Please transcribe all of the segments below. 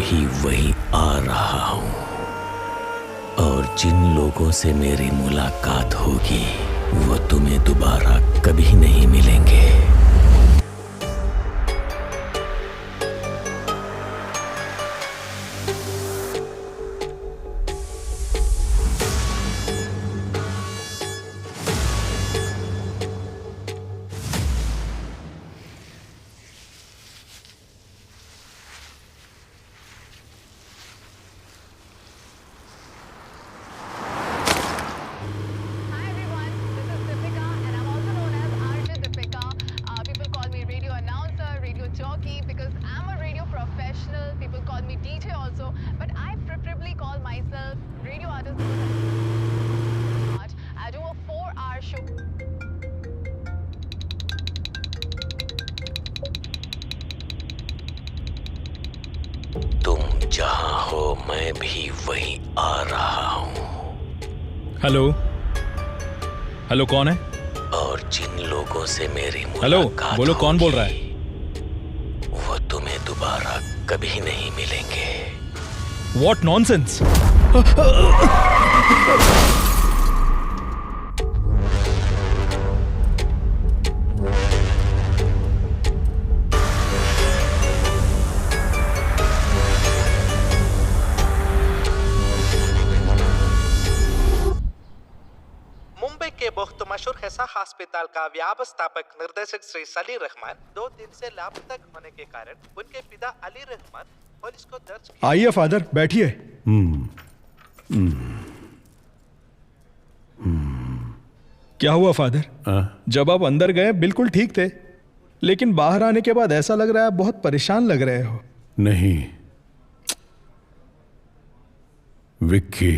भी वहीं आ रहा हूँ और जिन लोगों से मेरी मुलाकात होगी वो तुम्हें दोबारा कभी नहीं मिलेंगे। तुम जहां हो मैं भी वहीं आ रहा हूँ। हेलो हेलो, कौन है? और जिन लोगों से मेरी हेलो, मुलाकात बोलो कौन बोल रहा है? वो तुम्हें दोबारा कभी नहीं मिलेंगे। What nonsense! मुंबई के बहुत मशहूर हेसा अस्पताल का व्यवस्थापक निर्देशक श्री सलीर रहमान 2 दिन से लापता होने के कारण उनके पिता अली रहमान पुलिस को दर्ज किया। आइए फादर, बैठिए। क्या हुआ फादर? जब आप अंदर गए बिल्कुल ठीक थे, लेकिन बाहर आने के बाद ऐसा लग रहा है आप बहुत परेशान लग रहे हो। नहीं विक्की,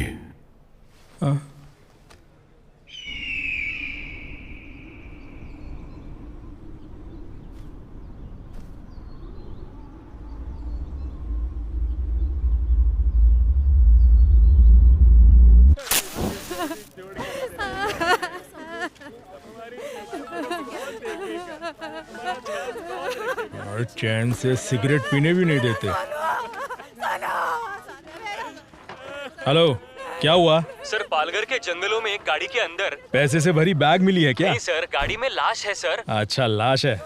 और चैन से सिगरेट पीने भी नहीं देते। हेलो, क्या हुआ? सर, पालघर के जंगलों में एक गाड़ी के अंदर पैसे से भरी बैग मिली है क्या? नहीं सर, गाड़ी में लाश है सर। अच्छा, लाश है।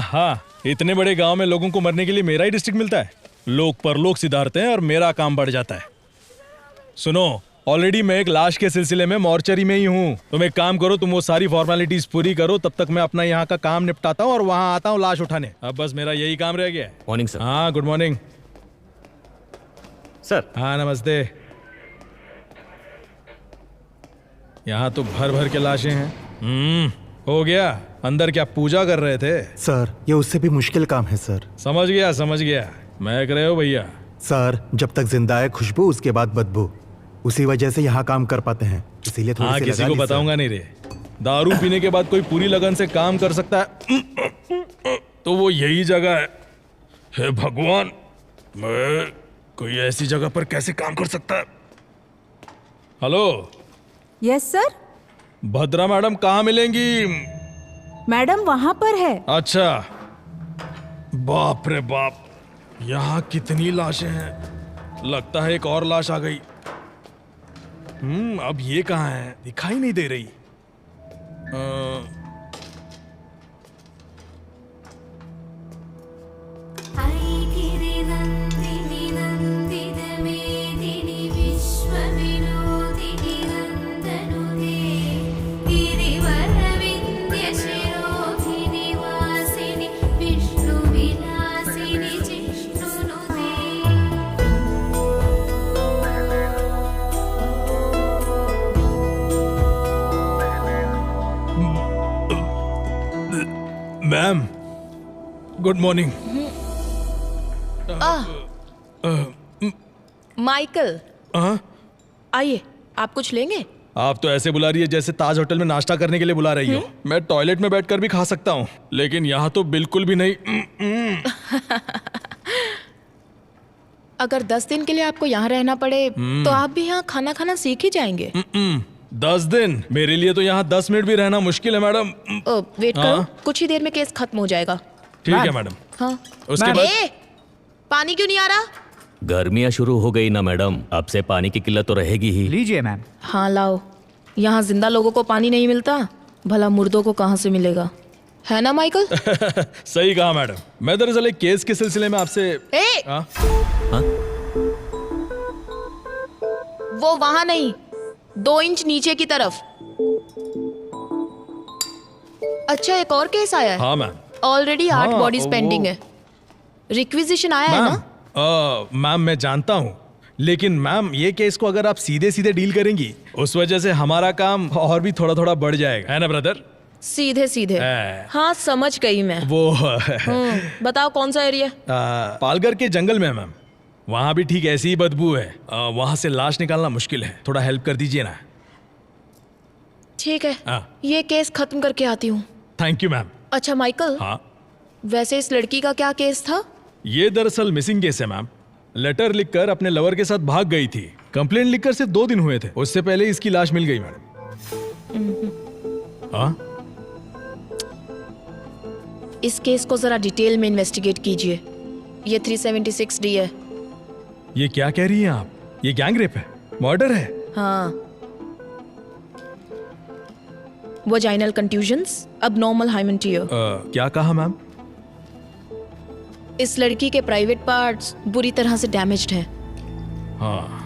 हाँ, इतने बड़े गांव में लोगों को मरने के लिए मेरा ही डिस्ट्रिक्ट मिलता है। लोग परलोक सिधारते हैं और मेरा काम बढ़ जाता है। सुनो, ऑलरेडी मैं एक लाश के सिलसिले में मॉर्चरी में ही हूँ। तुम एक काम करो, तुम वो सारी फॉर्मेलिटीज पूरी करो, तब तक मैं अपना यहाँ का काम निपटाता हूँ और वहाँ आता हूँ लाश उठाने। अब बस मेरा यही काम रह गया है। Morning sir. हाँ, गुड मॉर्निंग सर। हाँ, नमस्ते। यहाँ तो भर भर के लाशें हैं। हो गया। अंदर क्या पूजा कर रहे थे? सर, ये उससे भी मुश्किल काम है सर। समझ गया। मैं कर रहे हो भैया? सर, जब तक जिंदा है खुशबू, उसके बाद बदबू। उसी वजह से यहाँ काम कर पाते हैं, इसीलिए थोड़ी सी किसी लगा को ली, बताऊंगा नहीं रे। दारू पीने के बाद कोई पूरी लगन से काम कर सकता है तो वो यही जगह है। हे भगवान, मैं कोई ऐसी जगह पर कैसे काम कर सकता है? Hello. Yes sir. Bhadra madam कहाँ मिलेंगी? मैडम वहां पर है। अच्छा, बाप रे बाप, यहाँ कितनी लाशें हैं। लगता है एक और लाश आ गई। अब ये कहाँ है? दिखाई नहीं दे रही। Ma'am, good morning. माइकल, आइए, आप कुछ लेंगे? आप तो ऐसे बुला रही है जैसे ताज होटल में नाश्ता करने के लिए बुला रही हो। मैं टॉयलेट में बैठकर भी खा सकता हूँ, लेकिन यहाँ तो बिल्कुल भी नहीं। अगर 10 दिन के लिए आपको यहाँ रहना पड़े तो आप भी यहाँ खाना खाना सीख ही जाएंगे। 10 दिन? मेरे लिए तो यहाँ 10 मिनट भी रहना मुश्किल है मैडम। वेट करो, कुछ ही देर में केस खत्म हो जाएगा। ठीक है मैडम। हाँ। उसके बाद पानी क्यों नहीं आ रहा? गर्मियाँ शुरू हो गई ना मैडम, अब से पानी की किल्लत तो रहेगी ही। लीजिए मैम। हाँ लाओ, यहाँ जिंदा लोगों को पानी नहीं मिलता, भला मुर्दों को कहाँ से मिलेगा, है ना माइकल? सही कहा मैडम। मैं दरअसल एक केस के सिलसिले में आपसे ए! हाँ? वो वहां नहीं, 2 इंच नीचे की तरफ। अच्छा, एक और केस आया है। हाँ मैम। ऑलरेडी 8 हाँ, बॉडीज वो- पेंडिंग है। रिक्विजिशन आया है ना? मैम मैं जानता हूँ, लेकिन मैम ये केस को अगर आप सीधे सीधे डील करेंगी, उस वजह से हमारा काम और भी थोड़ा थोड़ा बढ़ जाएगा, है ना ब्रदर? सीधे सीधे। हाँ समझ गई मैं। वो बताओ कौन सा एरिया? पालघर के जंगल में है मैम। वहाँ भी ठीक ऐसी ही बदबू है। वहाँ से लाश निकालना मुश्किल है, थोड़ा हेल्प कर दीजिए ना। ठीक है, हाँ। ये केस खत्म करके आती हूँ। Thank you ma'am. अच्छा माइकल, हाँ, वैसे इस लड़की का क्या केस था? ये दरअसल मिसिंग केस है मैम। लेटर लिखकर अपने लवर के साथ भाग गई थी। कंप्लेंट लिखकर सिर्फ 2 दिन हुए थे, उससे पहले इसकी लाश मिल गई मैडम। हाँ, इस केस को जरा डिटेल में इन्वेस्टिगेट कीजिए। ये 376 डी है। ये क्या कह रही हैं आप? ये गैंग रेप है, मर्डर है। हाँ, vaginal contusions, abnormal hymen tear. क्या कहा मैम? इस लड़की के प्राइवेट पार्ट्स बुरी तरह से डैमेज्ड हैं। हाँ,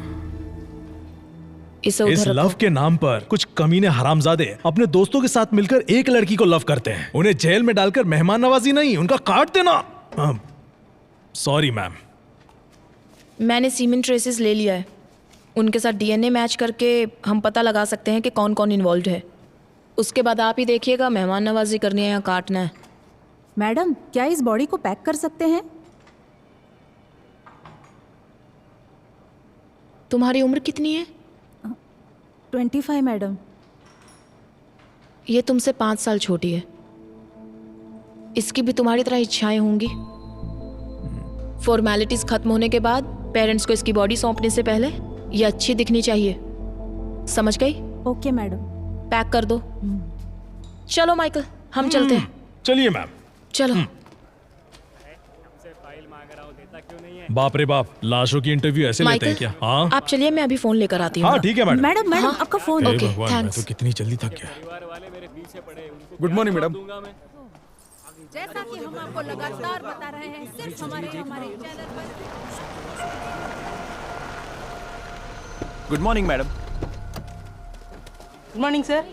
इसे इस उधर लव रखो। के नाम पर कुछ कमीने हरामजादे अपने दोस्तों के साथ मिलकर एक लड़की को लव करते हैं। उन्हें जेल में डालकर मेहमान नवाजी नहीं, उनका काट देना। Sorry ma'am. मैंने सीमेंट ट्रेसेस ले लिया है। उनके साथ डीएनए मैच करके हम पता लगा सकते हैं कि कौन कौन इन्वॉल्व है। उसके बाद आप ही देखिएगा, मेहमान नवाजी करनी है या काटना है। मैडम, क्या इस बॉडी को पैक कर सकते हैं? तुम्हारी उम्र कितनी है? 25 मैडम। ये तुमसे 5 साल छोटी है। इसकी भी तुम्हारी तरह इच्छाएं होंगी। फॉर्मेलिटीज खत्म होने के बाद पेरेंट्स को इसकी बॉडी सौंपने से पहले ये अच्छी दिखनी चाहिए। समझ गई? Okay madam. पैक कर दो। चलो माइकल, हम चलते हैं। चलिए मैम। चलो। बाप रे बाप, लाशों की इंटरव्यू ऐसे लेते हैं माइकल, क्या? हाँ आप चलिए, मैं अभी फोन लेकर आती हूँ। हाँ ठीक है मैडम। मैडम मैडम, हाँ। आपका फोन। हे ओके, भगवान, मैं थैंक्स। तो कितनी जल्दी थक गया। Good morning madam. जैसा कि हम आपको लगातार बता रहे हैं, सिर्फ हमारे चैनल पर। Good morning madam. Good morning sir.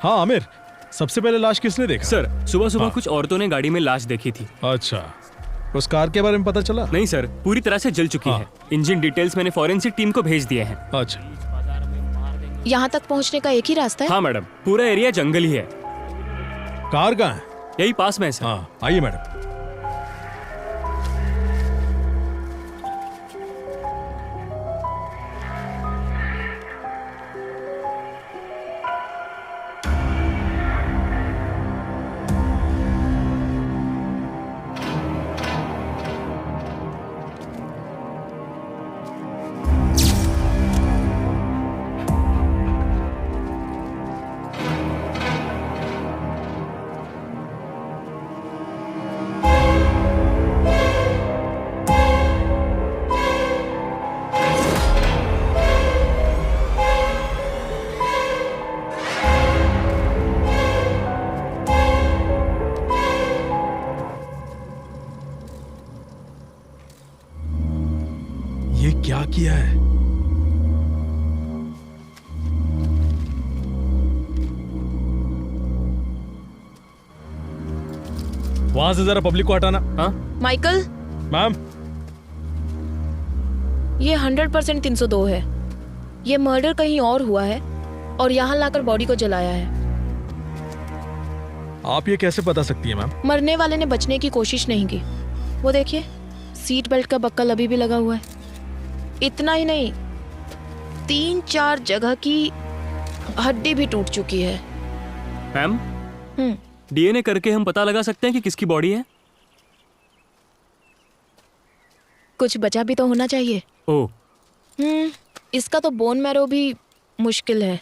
हाँ आमिर, सबसे पहले लाश किसने देखा? सर, सुबह सुबह हाँ। कुछ औरतों ने गाड़ी में लाश देखी थी। अच्छा, उस कार के बारे में पता चला? नहीं सर, पूरी तरह से जल चुकी हाँ। है। इंजन डिटेल्स मैंने फॉरेंसिक टीम को भेज दिए हैं। अच्छा, यहाँ तक पहुँचने का एक ही रास्ता है। हाँ मैडम, पूरा एरिया जंगल ही है। कार कहाँ है? यही पास में है सर। हाँ आइए मैडम। ये क्या किया है? वहां से जरा पब्लिक को हटाना। हाँ माइकल, मैम, ये 100% 302 है। ये मर्डर कहीं और हुआ है और यहाँ लाकर बॉडी को जलाया है। आप ये कैसे बता सकती हैं मैम? मरने वाले ने बचने की कोशिश नहीं की। वो देखिए, सीट बेल्ट का बक्कल अभी भी लगा हुआ है। इतना ही नहीं, 3-4 जगह की हड्डी भी टूट चुकी है। मैम, हम्म, डीएनए करके हम पता लगा सकते हैं कि किसकी बॉडी है? कुछ बचा भी तो होना चाहिए। ओह, इसका तो बोन मैरो भी मुश्किल है।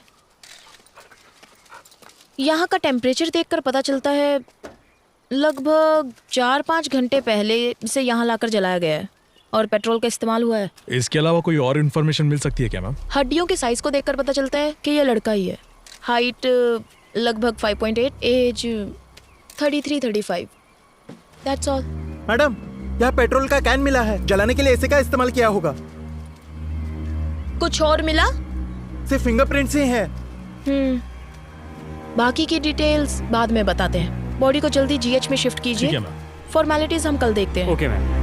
यहाँ का टेम्परेचर देखकर पता चलता है लगभग 4-5 घंटे पहले इसे यहाँ लाकर जलाया गया है और पेट्रोल का इस्तेमाल हुआ है। इसके अलावा कोई और इन्फॉर्मेशन मिल सकती है क्या मैम? हड्डियों के साइज को देखकर पता चलता है कि यह लड़का ही है। हाइट लगभग 5.8, एज 33-35। That's all. मैडम, यहाँ पेट्रोल का कैन मिला है, जलाने के लिए इसे का इस्तेमाल किया होगा। कुछ और मिला? सिर्फ फिंगरप्रिंट्स ही है। बाकी की डिटेल्स बाद में बताते हैं। बॉडी को जल्दी जीएच में शिफ्ट ठीक है कीजिए। मैम। फॉर्मेलिटीज हम कल देखते हैं। Okay ma'am.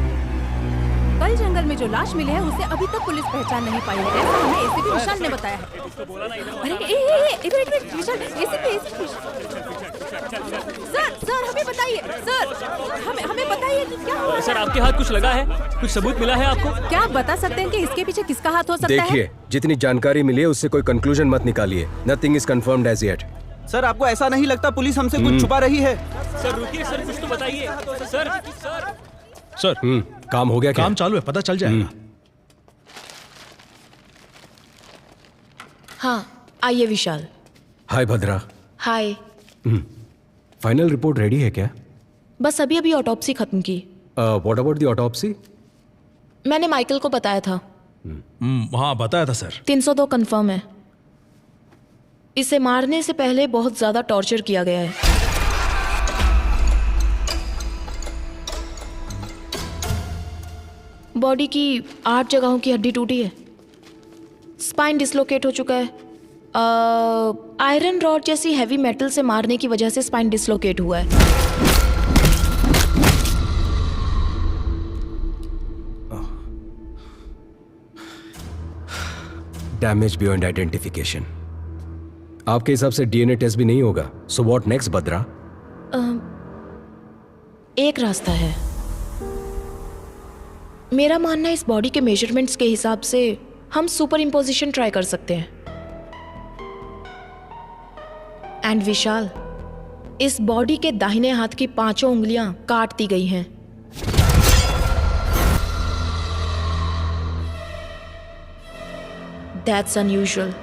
कल जंगल में जो लाश मिली है उसे अभी तक पुलिस पहचान नहीं पाई है, ऐसा हमें एसीपी विशाल ने बताया है। अरे इधर विशाल, एसीपी। सर हमें बताइए, सर हमें बताइए कि क्या हुआ। सर आपके हाथ कुछ लगा है? कुछ सबूत मिला है आपको? क्या आप बता सकते हैं कि इसके पीछे किसका हाथ हो सकता है? देखिए, जितनी जानकारी मिली है उससे कोई कंक्लूजन मत निकालिए। Nothing is confirmed as yet. Sir आपको ऐसा नहीं लगता पुलिस हमसे कुछ छुपा रही है? सर रुकिए सर, कुछ तो बताइए। सर काम हो गया क्या? काम चालू है, पता चल जाएगा। हाँ, आइए विशाल। हाय भद्रा। हाय। फाइनल रिपोर्ट रेडी है क्या? बस अभी ऑटोप्सी खत्म की। What about the autopsy? मैंने माइकल को बताया था। हाँ बताया था सर। 302 कंफर्म है। इसे मारने से पहले बहुत ज्यादा टॉर्चर किया गया है। बॉडी की 8 जगहों की हड्डी टूटी है। स्पाइन डिसलोकेट हो चुका है। आयरन रॉड जैसी हैवी मेटल से मारने की वजह से स्पाइन डिसलोकेट हुआ है। Damage beyond identification. आपके हिसाब से डीएनए टेस्ट भी नहीं होगा। सो व्हाट नेक्स्ट भद्रा? एक रास्ता है। मेरा मानना है इस बॉडी के मेजरमेंट्स के हिसाब से हम सुपर इम्पोजिशन ट्राई कर सकते हैं। एंड विशाल, इस बॉडी के दाहिने हाथ की 5 उंगलियां काट दी गई हैं। That's unusual.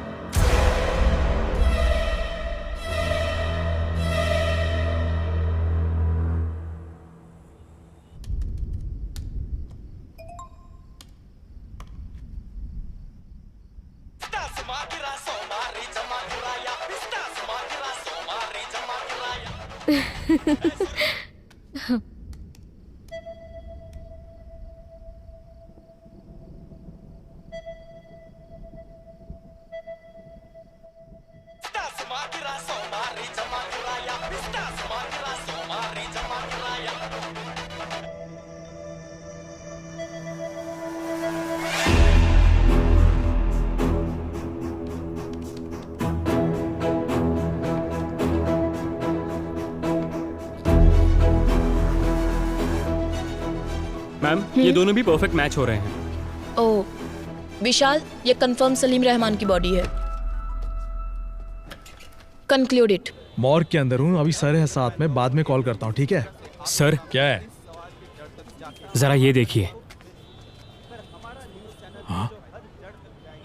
मैम ये दोनों भी परफेक्ट मैच हो रहे हैं। ओह विशाल, ये कंफर्म सलीम रहमान की बॉडी है। Conclude it. मॉर्ग के अंदर हूँ, अभी सर है साथ में, बाद में कॉल करता हूँ, ठीक है? सर क्या है? जरा ये देखिए। हाँ?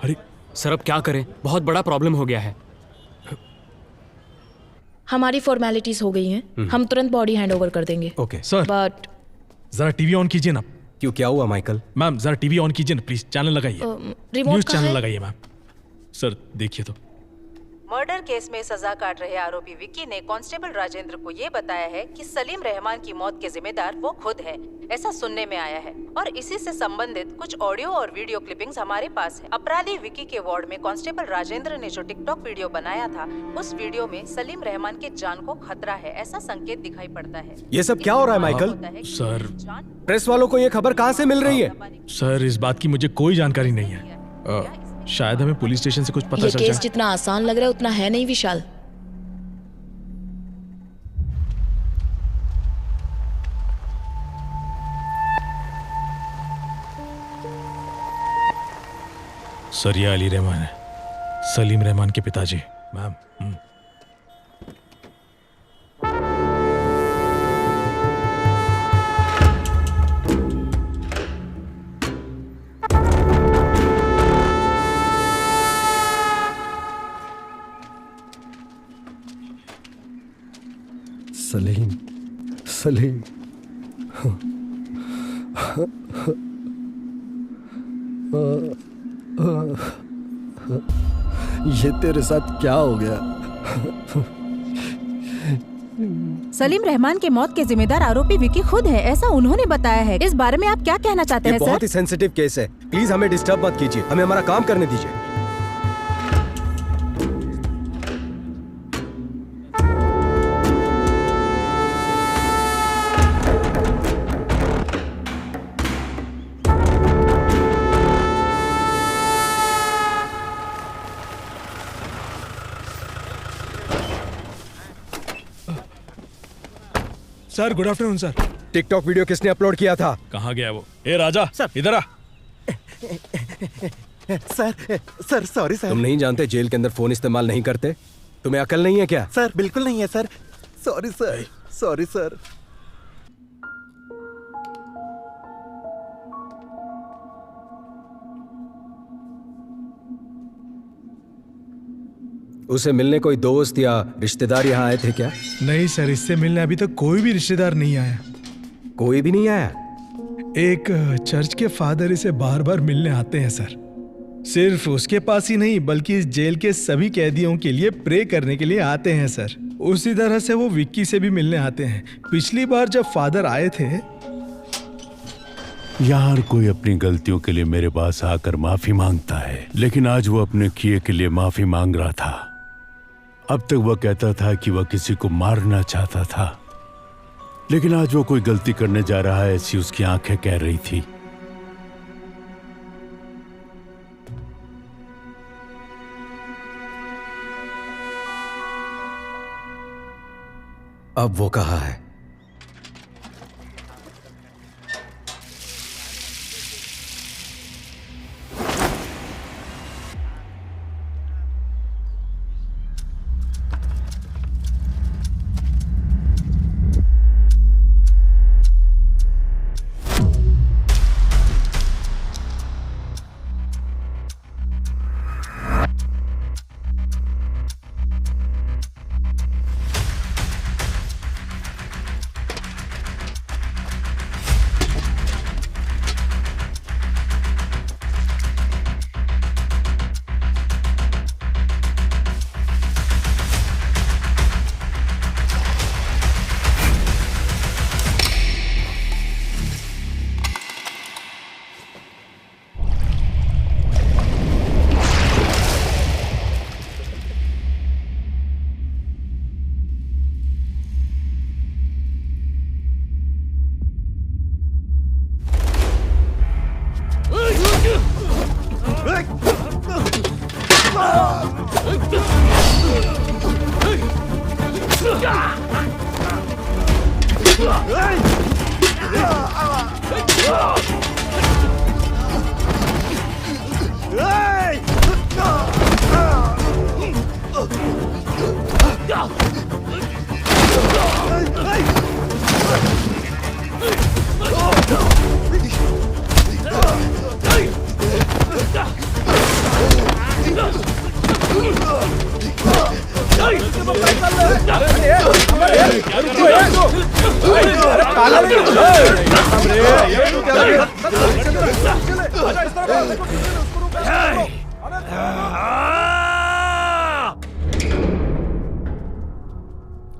अरे सर अब क्या करें, बहुत बड़ा प्रॉब्लम हो गया है। हमारी फॉर्मेलिटीज हो गई हैं। हम तुरंत बॉडी हैंड ओवर कर देंगे। ओके सर, बट जरा टीवी ऑन कीजिए ना। क्यों, क्या हुआ माइकल? मैम जरा टीवी ऑन कीजिए ना प्लीज, चैनल लगाइए। रिमोट न्यूज कहाँ चैनल है? लगाइए मैम। सर देखिए तो। मर्डर केस में सजा काट रहे आरोपी विक्की ने कांस्टेबल राजेंद्र को ये बताया है कि सलीम रहमान की मौत के जिम्मेदार वो खुद है, ऐसा सुनने में आया है। और इसी से संबंधित कुछ ऑडियो और वीडियो क्लिपिंग्स हमारे पास है। अपराधी विक्की के वार्ड में कांस्टेबल राजेंद्र ने जो टिकटॉक वीडियो बनाया था, उस वीडियो में सलीम रहमान के जान को खतरा है, ऐसा संकेत दिखाई पड़ता है। ये सब क्या हो रहा है माइकल? सर, प्रेस वालों को ये खबर कहाँ से मिल रही है? सर इस बात की मुझे कोई जानकारी नहीं है। शायद हमें पुलिस स्टेशन से कुछ पता ये चल केस जाए। जितना आसान लग रहा है उतना है नहीं विशाल। सर ये अली रहमान है, सलीम रहमान के पिताजी। मैम सलीम। ये तेरे साथ क्या हो गया? सलीम रहमान के मौत के जिम्मेदार आरोपी विकी खुद है, ऐसा उन्होंने बताया है। इस बारे में आप क्या कहना चाहते हैं ये बहुत सर? ही सेंसिटिव केस है, प्लीज हमें डिस्टर्ब मत कीजिए, हमें हमारा काम करने दीजिए। Sir good afternoon sir. TikTok video किसने अपलोड किया था? कहाँ गया वो? ए राजा सर इधर आ। Sir sorry sir. तुम नहीं जानते जेल के अंदर फोन इस्तेमाल नहीं करते? तुम्हें अकल नहीं है क्या? सर बिल्कुल नहीं है sir. Sorry sir, sorry sir. उसे मिलने कोई दोस्त या रिश्तेदार यहाँ आए थे क्या? नहीं सर, इससे मिलने अभी तक कोई भी रिश्तेदार नहीं आया। कोई भी नहीं आया? एक चर्च के फादर इसे बार बार मिलने आते हैं सर। सिर्फ उसके पास ही नहीं बल्कि इस जेल के सभी कैदियों के लिए प्रे करने के लिए आते हैं सर। उसी तरह से वो विक्की से भी मिलने आते हैं। पिछली बार जब फादर आए थे, यार कोई अपनी गलतियों के लिए मेरे पास आकर माफी मांगता है, लेकिन आज वो अपने किए के लिए माफी मांग रहा था। अब तक वह कहता था कि वह किसी को मारना चाहता था, लेकिन आज वो कोई गलती करने जा रहा है ऐसी उसकी आंखें कह रही थी। अब वो कहाँ है?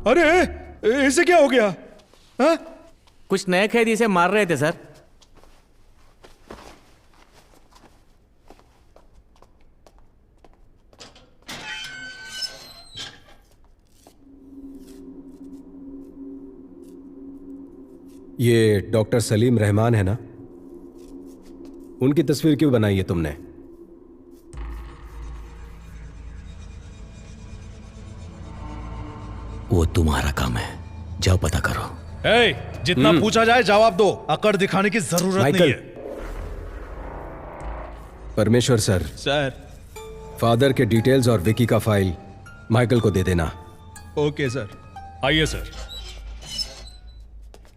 अरे इसे क्या हो गया? हा? कुछ नए कैदी इसे मार रहे थे सर। ये डॉक्टर सलीम रहमान है ना? उनकी तस्वीर क्यों बनाई है तुमने? वो तुम्हारा काम है, जाओ पता करो। जितना पूछा जाए जवाब दो, अकड़ दिखाने की जरूरत नहीं है। परमेश्वर सर, फादर के डिटेल्स और विकी का फाइल माइकल को दे देना। Okay sir. आइए सर।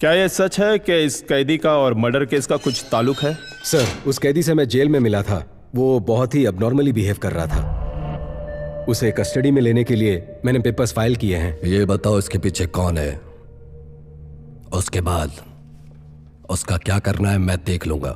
क्या यह सच है कि इस कैदी का और मर्डर केस का कुछ ताल्लुक है? सर, उस कैदी से मैं जेल में मिला था। वो बहुत ही अबनॉर्मली बिहेव कर रहा था। उसे कस्टडी में लेने के लिए मैंने पेपर्स फाइल किए हैं। ये बताओ इसके पीछे कौन है उसके बाद उसका क्या करना है मैं देख लूंगा।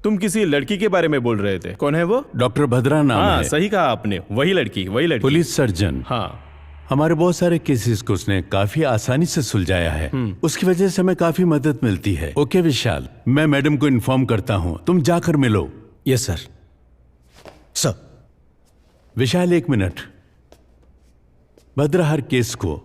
तुम किसी लड़की के बारे में बोल रहे थे, कौन है वो? डॉक्टर भद्रा नाम हाँ, है। सही कहा आपने, वही लड़की, वही लड़की। Police surgeon. हाँ, हमारे बहुत सारे केसेस को उसने काफी आसानी से सुलझाया है। उसकी वजह से हमें काफी मदद मिलती है। ओके विशाल, मैं मैडम को इन्फॉर्म करता हूँ, तुम जाकर मिलो। Yes sir. सर। विशाल एक मिनट। भद्रा हर केस को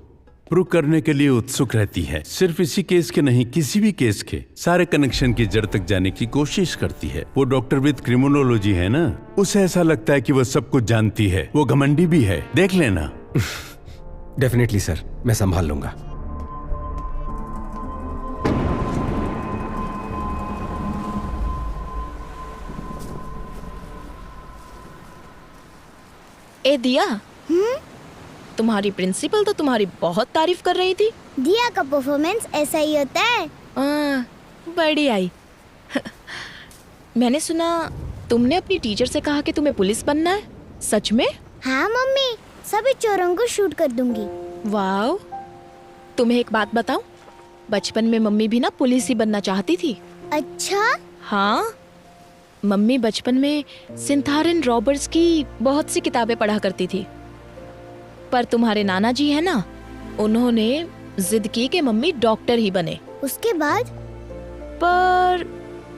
प्रूव करने के लिए उत्सुक रहती है। सिर्फ इसी केस के नहीं, किसी भी केस के सारे कनेक्शन की जड़ तक जाने की कोशिश करती है। वो डॉक्टर विद क्रिमिनोलॉजी है ना, उसे ऐसा लगता है कि वो सब कुछ जानती है। वो घमंडी भी है, देख लेना। डेफिनेटली सर, मैं संभाल लूंगा। ए दिया, तुम्हारी प्रिंसिपल तो तुम्हारी बहुत तारीफ कर रही थी। दिया का परफॉर्मेंस ऐसा ही होता है। बड़ी आई। मैंने सुना तुमने अपनी टीचर से कहा कि तुम्हें पुलिस बनना है, सच में? हाँ मम्मी, सभी चोरों को शूट कर दूंगी। वाओ, तुम्हें एक बात बताऊं, बचपन में मम्मी भी ना पुलिस ही बनना चाहती थी। अच्छा? हाँ, मम्मी बचपन में सिंथारन रॉबर्ट्स की बहुत सी किताबें पढ़ा करती थी। पर तुम्हारे नाना जी है ना, उन्होंने जिद की कि मम्मी डॉक्टर ही बने। उसके बाद? पर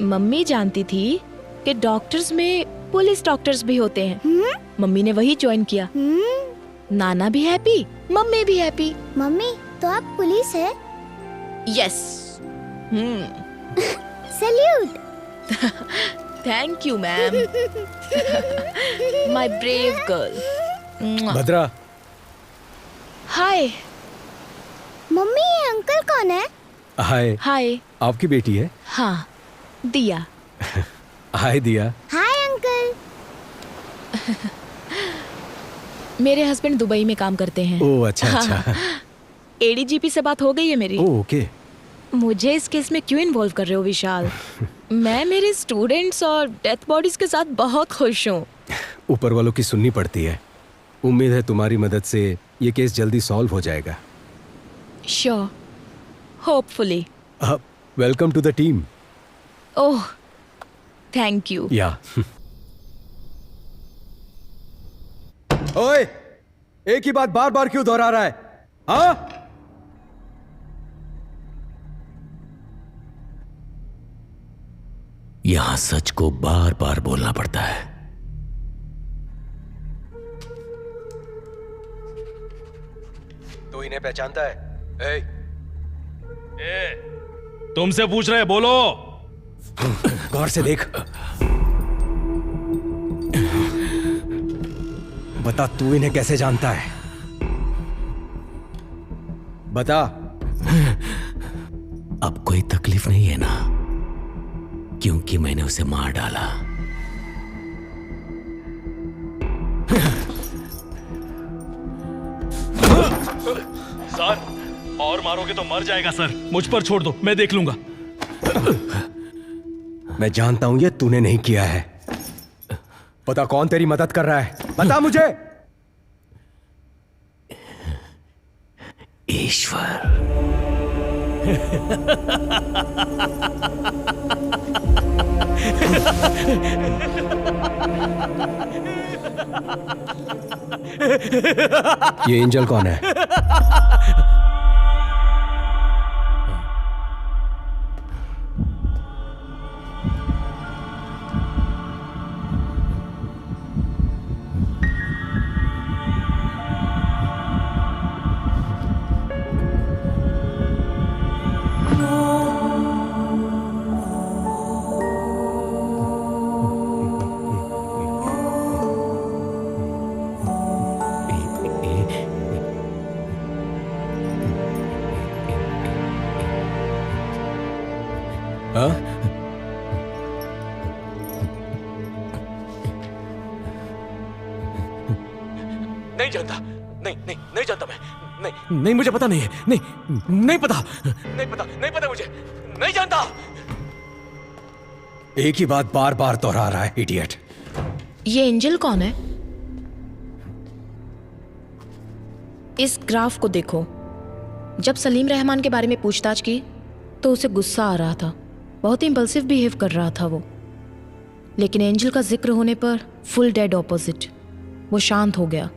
मम्मी जानती थी कि डॉक्टर्स में पुलिस डॉक्टर्स भी होते हैं। मम्मी ने वही ज्वाइन किया। नाना भी हैप्पी, मम्मी भी हैप्पी। मम्मी, तो आप पुलिस है? Yes. Salute. Thank you ma'am. My brave girl. Bhadra. Hi. Mummy, ये अंकल कौन है? हाय। हाय। आपकी बेटी है? हाँ, दिया। हाय दिया। Hi uncle. मेरे हस्बैंड दुबई में काम करते हैं। ओह अच्छा अच्छा। एडीजीपी से बात हो गई है मेरी। Oh okay. मुझे इस केस में क्यों इन्वॉल्व कर रहे हो विशाल? मैं मेरे स्टूडेंट्स और डेथ बॉडीज के साथ बहुत खुश हूँ। ऊपर वालों की सुननी पड़ती है। उम्मीद है तुम्हारी मदद से ये केस जल्दी सॉल्व हो जाएगा। Sure, hopefully. Welcome to the team. Oh, thank you. Yeah. ओए, एक ही बात बार बार क्यों दोहरा रहा है? हाँ? यहां सच को बार बार बोलना पड़ता है। तो इन्हें पहचानता है? तुमसे पूछ रहे, बोलो। गौर से देख। बता, तू इन्हें कैसे जानता है? बता। अब कोई तकलीफ नहीं है ना, क्योंकि मैंने उसे मार डाला। सर, और मारोगे तो मर जाएगा सर। मुझ पर छोड़ दो, मैं देख लूंगा। मैं जानता हूं ये तूने नहीं किया है। पता कौन तेरी मदद कर रहा है? बता मुझे। ईश्वर। ये एंजल कौन है? नहीं जानता, नहीं जानता मैं। नहीं मुझे पता नहीं है। नहीं पता मुझे। नहीं जानता। एक ही बात बार बार दोहरा रहा है, इडियट। ये एंजल कौन है? इस ग्राफ को देखो। जब सलीम रहमान के बारे में पूछताछ की तो उसे गुस्सा आ रहा था, बहुत ही इम्पल्सिव बिहेव कर रहा था वो। लेकिन एंजल का जिक्र होने पर फुल डेड ऑपोजिट, वो शांत हो गया।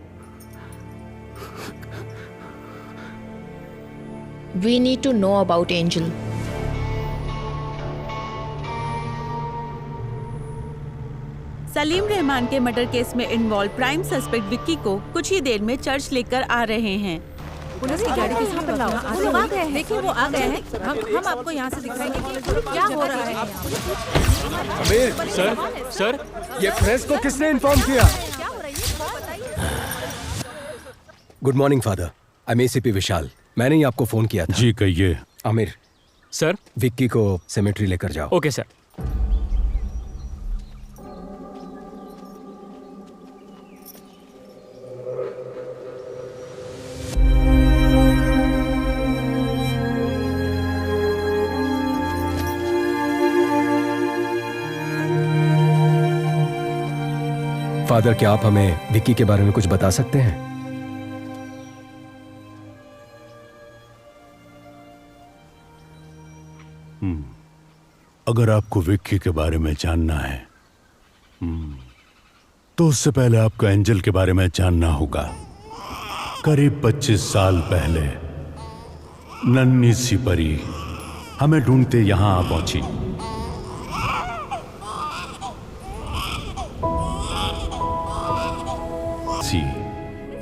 We need to know about Angel. Salim Rahman के मर्डर केस में इन्वॉल्व प्राइम सस्पेक्ट विक्की को कुछ ही देर में चर्च लेकर आ रहे हैं। पुलिस की गाड़ी किस पे लाओ? वो आ गए हैं। देखिए वो आ गए हैं। हम आपको यहाँ से दिखाएंगे कि क्या हो रहा है। आमिर सर, ये प्रेस को किसने इन्फॉर्म किया? Good morning father, I am ACP Vishal. मैंने ही आपको फोन किया था। जी कहिए। आमिर सर, विक्की को सेमेट्री लेकर जाओ। Okay sir. फादर, क्या आप हमें विक्की के बारे में कुछ बता सकते हैं? अगर आपको विक्की के बारे में जानना है तो उससे पहले आपको एंजल के बारे में जानना होगा। करीब 25 साल पहले नन्ही सी परी हमें ढूंढते यहां आ पहुंची।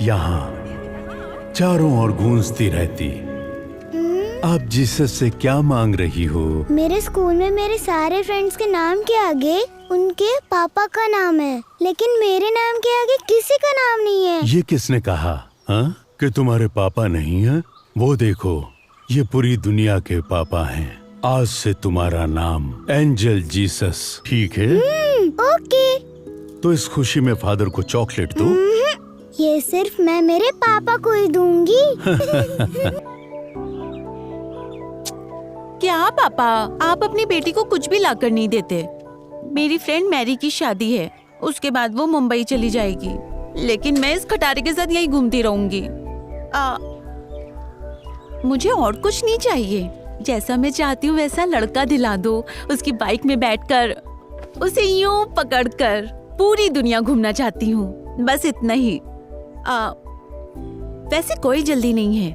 यहां चारों ओर गूंजती रहती। आप जीसस से क्या मांग रही हो? मेरे स्कूल में मेरे सारे फ्रेंड्स के नाम के आगे उनके पापा का नाम है, लेकिन मेरे नाम के आगे किसी का नाम नहीं है। ये किसने कहा कि तुम्हारे पापा नहीं हैं? वो देखो, ये पूरी दुनिया के पापा हैं। आज से तुम्हारा नाम एंजल जीसस, ठीक है? ओके। तो इस खुशी में फादर को चॉकलेट दो। ये सिर्फ मैं मेरे पापा को ही दूंगी। क्या पापा, आप अपनी बेटी को कुछ भी लाकर नहीं देते? मेरी फ्रेंड मैरी की शादी है, उसके बाद वो मुंबई चली जाएगी, लेकिन मैं इस खटारे के साथ यहीं घूमती रहूंगी। मुझे और कुछ नहीं चाहिए। जैसा मैं चाहती हूँ वैसा लड़का दिला दो। उसकी बाइक में बैठकर उसे यूं पकड़कर पूरी दुनिया घूमना चाहती हूँ, बस इतना ही। वैसे कोई जल्दी नहीं है,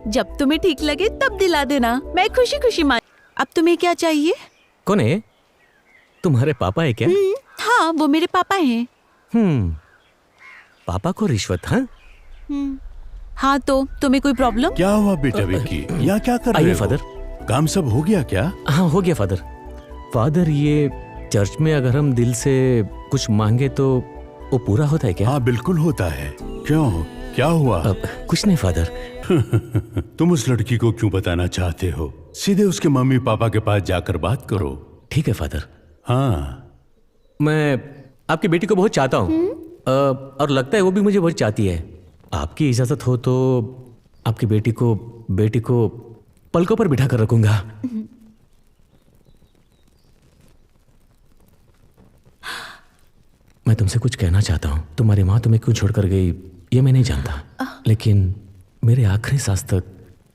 जब तुम्हें ठीक लगे तब दिला देना, मैं खुशी खुशी मान। अब तुम्हें क्या चाहिए? कौन है? तुम्हारे पापा है क्या? हाँ, वो मेरे पापा हैं। पापा को रिश्वत? हाँ, तो तुम्हें कोई प्रॉब्लम? क्या हुआ बेटा विक्की? यहाँ क्या कर रहे हो? फादर, काम सब हो गया क्या? हाँ, हो गया फादर। फादर, ये चर्च में अगर हम दिल से कुछ मांगे तो वो पूरा होता है क्या? हाँ, बिल्कुल होता है। क्यों, क्या हुआ? कुछ नहीं फादर। तुम उस लड़की को क्यों बताना चाहते हो? सीधे उसके मम्मी पापा के पास जाकर बात करो। ठीक है फादर। हाँ, मैं आपकी बेटी को बहुत चाहता हूँ और लगता है वो भी मुझे बहुत चाहती है। आपकी इजाजत हो तो आपकी बेटी को पलकों पर बिठा कर रखूंगा। मैं तुमसे कुछ कहना चाहता हूँ। तुम्हारी माँ तुम्हें क्यों छोड़कर गई ये मैं नहीं जानता, लेकिन मेरे आखिरी सांस तक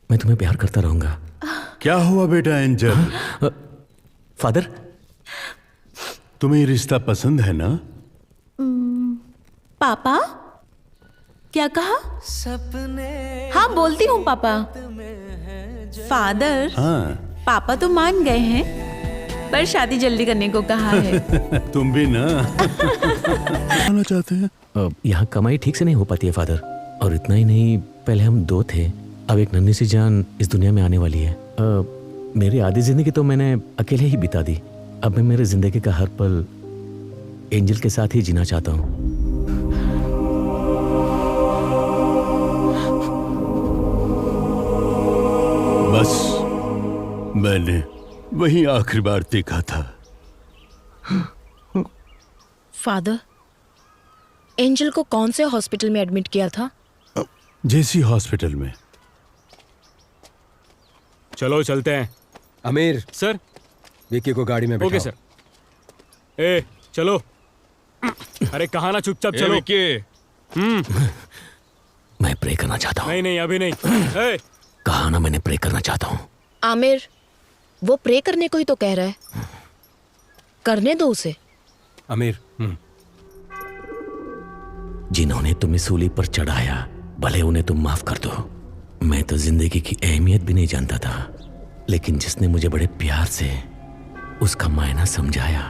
मैं तुम्हें प्यार करता रहूंगा। क्या हुआ बेटा एंजल? फादर, तुम्हें ये रिश्ता पसंद है ना? पापा, क्या कहा? हाँ, बोलती हूँ पापा। फादर, हाँ। पापा तो मान गए हैं, पर शादी जल्दी करने को कहा है। तुम भी ना आना चाहते हैं? यहाँ कमाई ठीक से नहीं हो पाती है फादर, और इतना ही नहीं, पहले हम 2 थे, अब एक नन्ही सी जान इस दुनिया में आने वाली है। मेरी आधी जिंदगी तो मैंने अकेले ही बिता दी। अब मैं मेरे जिंदगी का हर पल एंजल के साथ ही जीना चाहता हूँ। बस मैंने वही आखिरी बार देखा था। फादर, एंजल को कौन से हॉस्पिटल में एडमिट किया था? जेसी हॉस्पिटल में। चलो चलते हैं। आमिर सर, विक्की को गाड़ी में बैठाओ। Okay sir. ए, चलो। अरे कहाँ ना, चुपचाप चलो। विक्की, मैं प्रे करना चाहता हूँ। नहीं, अभी नहीं। ए, कहा ना मैंने प्रे करना चाहता हूँ। आमिर, वो प्रे करने को ही तो कह रहा है, करने दो उसे। आमिर, जिन्होंने तुम्हें सूली पर चढ़ाया, भले उन्हें तुम माफ कर दो। मैं तो जिंदगी की अहमियत भी नहीं जानता था, लेकिन जिसने मुझे बड़े प्यार से उसका मायना समझाया,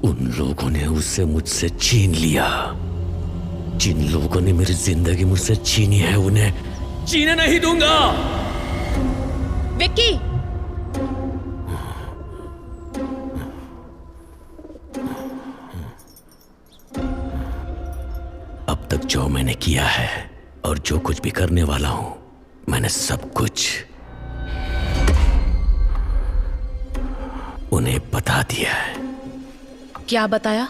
उन लोगों ने उससे मुझसे छीन लिया। जिन लोगों ने मेरी जिंदगी मुझसे छीनी है, उन्हें जीने नहीं दूंगा। विक्की, अब तक जो मैंने किया है और जो कुछ भी करने वाला हूं, मैंने सब कुछ उन्हें बता दिया है। क्या बताया?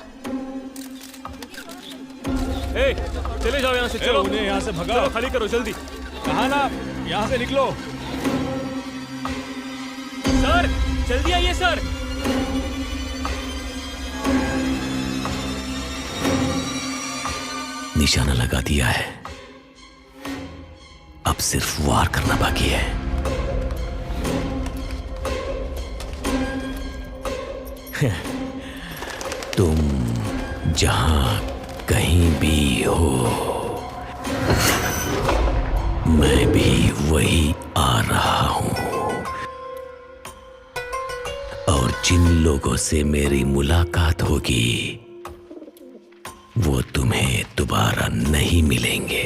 चले जाओ यहाँ से, चलो उन्हें यहाँ से भगाओ, खाली करो जल्दी। कहा ना, यहाँ से निकलो। सर जल्दी आइए सर। निशाना लगा दिया है, अब सिर्फ वार करना बाकी है। तुम जहां कहीं भी हो, मैं भी वही आ रहा हूं। और जिन लोगों से मेरी मुलाकात होगी, वो तुम्हें दोबारा नहीं मिलेंगे।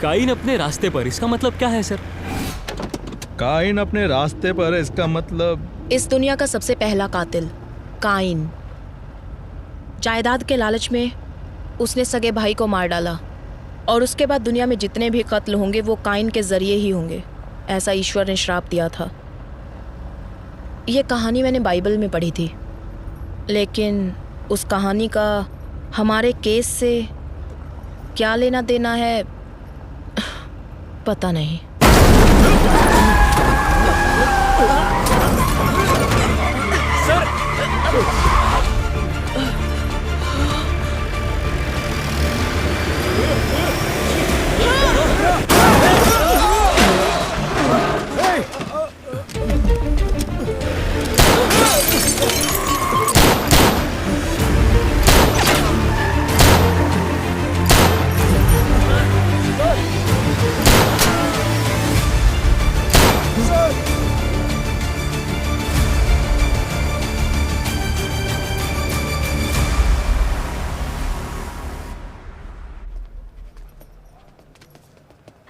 काइन अपने रास्ते पर, इसका मतलब क्या है सर? काइन अपने रास्ते पर, इसका मतलब इस दुनिया का सबसे पहला कातिल काइन। जायदाद के लालच में उसने सगे भाई को मार डाला, और उसके बाद दुनिया में जितने भी कत्ल होंगे वो काइन के जरिए ही होंगे, ऐसा ईश्वर ने श्राप दिया था। ये कहानी मैंने बाइबल में पढ़ी थी, लेकिन उस कहानी का हमारे केस से क्या लेना देना है पता नहीं।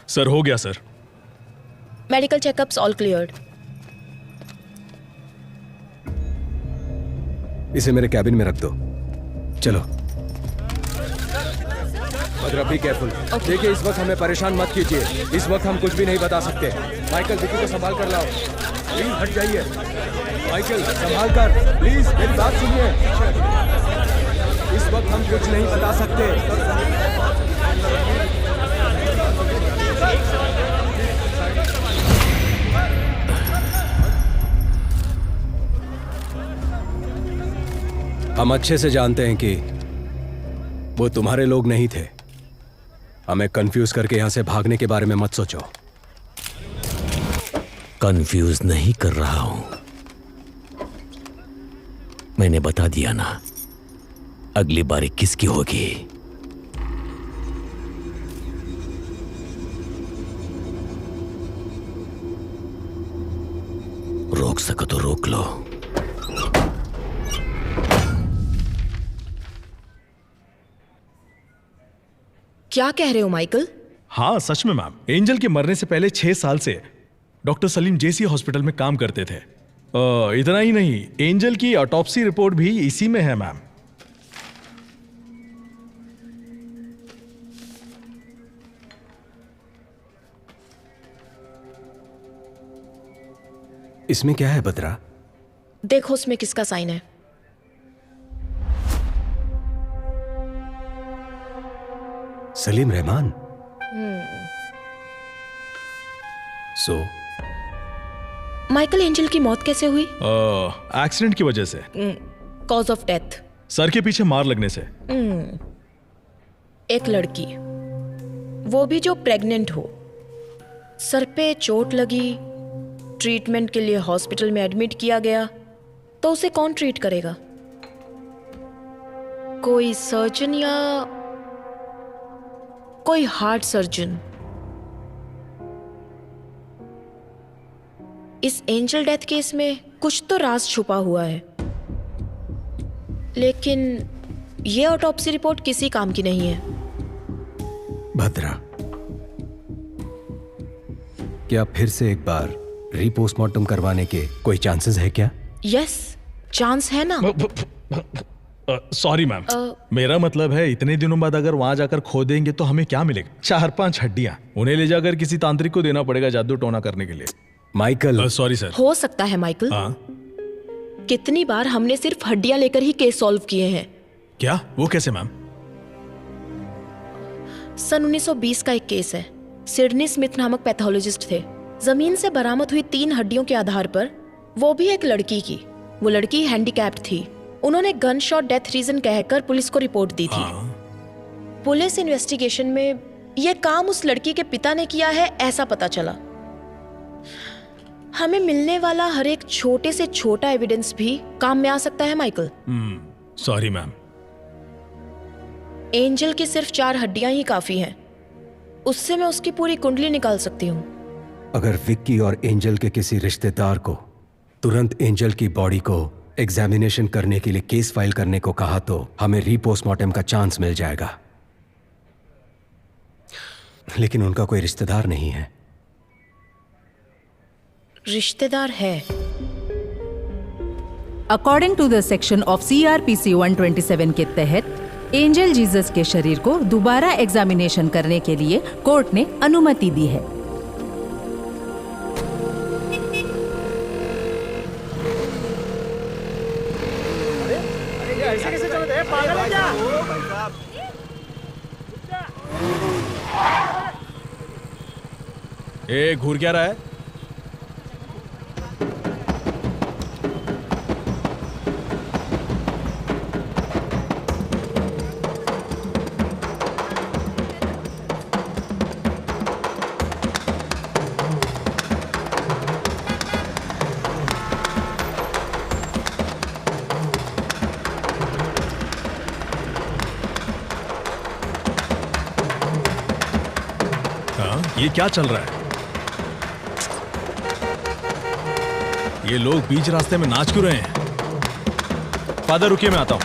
सर हो गया sir. Medical checkups all cleared. इसे मेरे कैबिन में रख दो। चलो बी केयरफुल। देखिए इस वक्त हमें परेशान मत कीजिए, इस वक्त हम कुछ भी नहीं बता सकते। माइकल विकी को संभाल कर लाओ, प्लीज हट जाइए। माइकल संभाल कर, प्लीज मेरी बात सुनिए। इस वक्त हम कुछ नहीं बता सकते। हम अच्छे से जानते हैं कि वो तुम्हारे लोग नहीं थे। हमें कंफ्यूज करके यहां से भागने के बारे में मत सोचो। कंफ्यूज नहीं कर रहा हूं, मैंने बता दिया ना, अगली बारी किसकी होगी। रोक सको तो रोक लो। क्या कह रहे हो माइकल? हाँ सच में मैम, एंजल के मरने से पहले 6 साल से डॉक्टर सलीम जेसी हॉस्पिटल में काम करते थे। इतना ही नहीं, एंजल की ऑटोप्सी रिपोर्ट भी इसी में है मैम। इसमें क्या है बद्रा? देखो उसमें किसका साइन है। Salim Rahman. So Michael angel की मौत कैसे हुई? एक्सीडेंट की वजह से। Cause of death? सर के पीछे मार लगने से। एक लड़की, वो भी जो प्रेग्नेंट हो, सर पे चोट लगी, ट्रीटमेंट के लिए हॉस्पिटल में एडमिट किया गया, तो उसे कौन ट्रीट करेगा? कोई सर्जन या कोई हार्ट सर्जन? इस एंजल डेथ केस में कुछ तो राज छुपा हुआ है, लेकिन ये ऑटोप्सी रिपोर्ट किसी काम की नहीं है। भद्रा, क्या फिर से एक बार रीपोस्टमार्टम करवाने के कोई चांसेस है क्या? यस, चांस है ना। सॉरी मैम, मेरा मतलब है इतने दिनों बाद अगर वहां जाकर खोदेंगे तो हमें क्या मिलेगा? 4-5 हड्डियां, उन्हें ले जाकर किसी तांत्रिक को देना पड़ेगा जादू टोना करने के लिए। माइकल। Sorry sir. हो सकता है माइकल। कितनी बार हमने सिर्फ हड्डियां लेकर ही केस सॉल्व किए हैं। क्या? वो कैसे मैम? सन 1920 का एक केस है। सिडनी स्मिथ नामक पैथोलॉजिस्ट थे। जमीन से बरामद हुई 3 हड्डियों के आधार पर, वो भी एक लड़की की, वो लड़की हैंडीकैप्ड थी। उन्होंने गन शॉट डेथ रीजन कहकर पुलिस को रिपोर्ट दी थी। पुलिस इन्वेस्टिगेशन में यह काम उस लड़की के पिता ने किया है, ऐसा पता चला। हमें मिलने वाला हर एक छोटे से छोटा एविडेंस भी काम में आ सकता है माइकल। Sorry ma'am. एंजल की सिर्फ 4 हड्डियां ही काफी हैं। उससे मैं उसकी पूरी कुंडली निकाल सकती हूँ। अगर विक्की और एंजल के किसी रिश्तेदार को तुरंत एंजल की बॉडी को एग्जामिनेशन करने के लिए केस फाइल करने को कहा तो हमें रीपोस्टमार्टम का चांस मिल जाएगा। लेकिन उनका कोई रिश्तेदार नहीं है। रिश्तेदार है। According to the section of CRPC 127 के तहत एंजल जीसस के शरीर को दोबारा एग्जामिनेशन करने के लिए कोर्ट ने अनुमति दी है। ऐसे कैसे चल रहे हैं? पागल है क्या? ए, घूर क्या रहा है? ये क्या चल रहा है? ये लोग बीच रास्ते में नाच क्यों रहे हैं? फादर रुकिए, मैं आता हूं।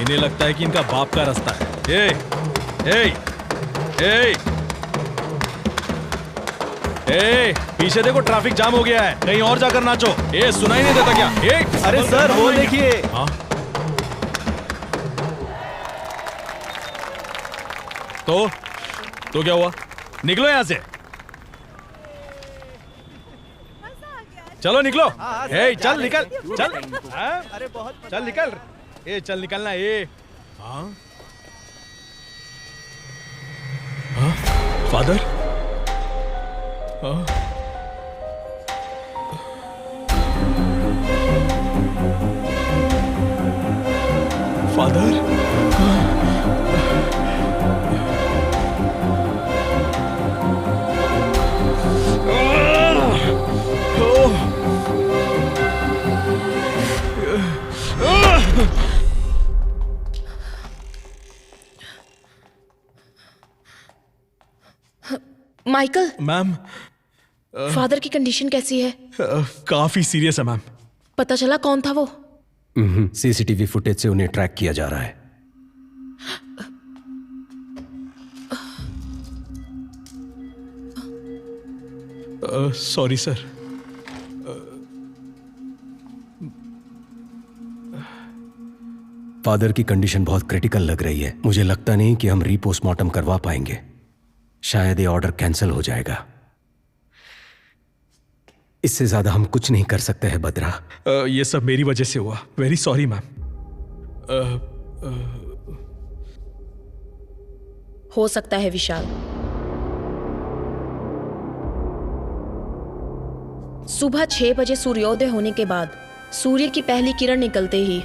इन्हें लगता है कि इनका बाप का रास्ता है। ए, ए, ए, ए, पीछे देखो ट्रैफिक जाम हो गया है, कहीं और जाकर नाचो। ए, सुनाई नहीं देता क्या? ए, अरे सर वो देखिए। हाँ? तो क्या हुआ? निकलो यहां से। चलो निकलो। ए, चल निकल, चल। अरे बहुत चल निकल। ए, चल निकलना। ए, हाँ? हाँ? फादर? हाँ? फादर? माइकल। मैम, फादर की कंडीशन कैसी है? काफी सीरियस है मैम। पता चला कौन था वो? CCTV फुटेज से उन्हें ट्रैक किया जा रहा है। Sorry sir. फादर की कंडीशन बहुत क्रिटिकल लग रही है। मुझे लगता नहीं कि हम रीपोस्टमार्टम करवा पाएंगे। शायद ये ऑर्डर कैंसिल हो जाएगा। इससे ज्यादा हम कुछ नहीं कर सकते हैं बद्रा। ये सब मेरी वजह से हुआ। Very sorry ma'am. हो सकता है विशाल, सुबह 6 बजे सूर्योदय होने के बाद सूर्य की पहली किरण निकलते ही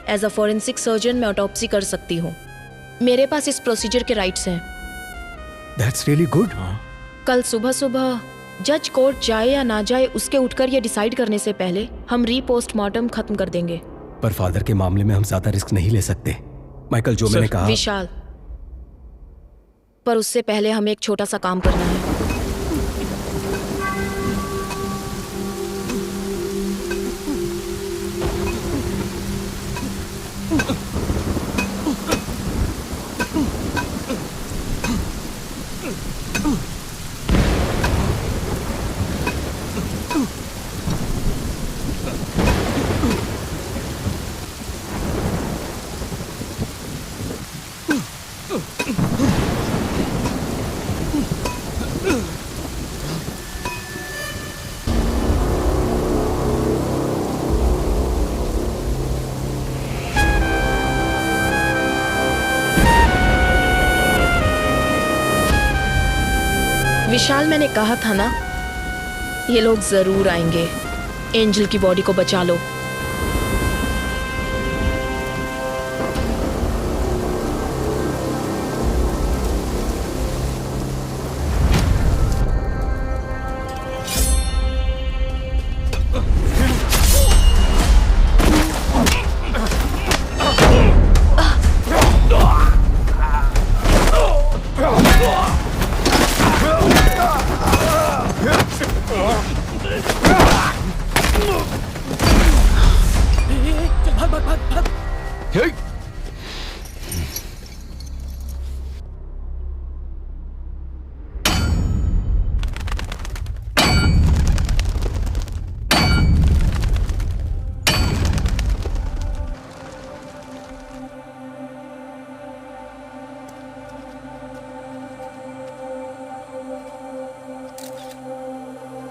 एज अ फॉरेंसिक सर्जन मैं ऑटोप्सी कर सकती हूँ। मेरे पास इस प्रोसीजर के राइट्स हैं। That's really good. कल सुबह सुबह जज कोर्ट जाए या ना जाए उसके उठकर ये डिसाइड करने से पहले हम रीपोस्टमार्टम खत्म कर देंगे। पर फादर के मामले में हम ज्यादा रिस्क नहीं ले सकते। माइकल, जो मैंने कहा। विशाल, पर उससे पहले हमें एक छोटा सा काम करना है। विशाल, मैंने कहा था ना, ये लोग जरूर आएंगे। एंजल की बॉडी को बचा लो।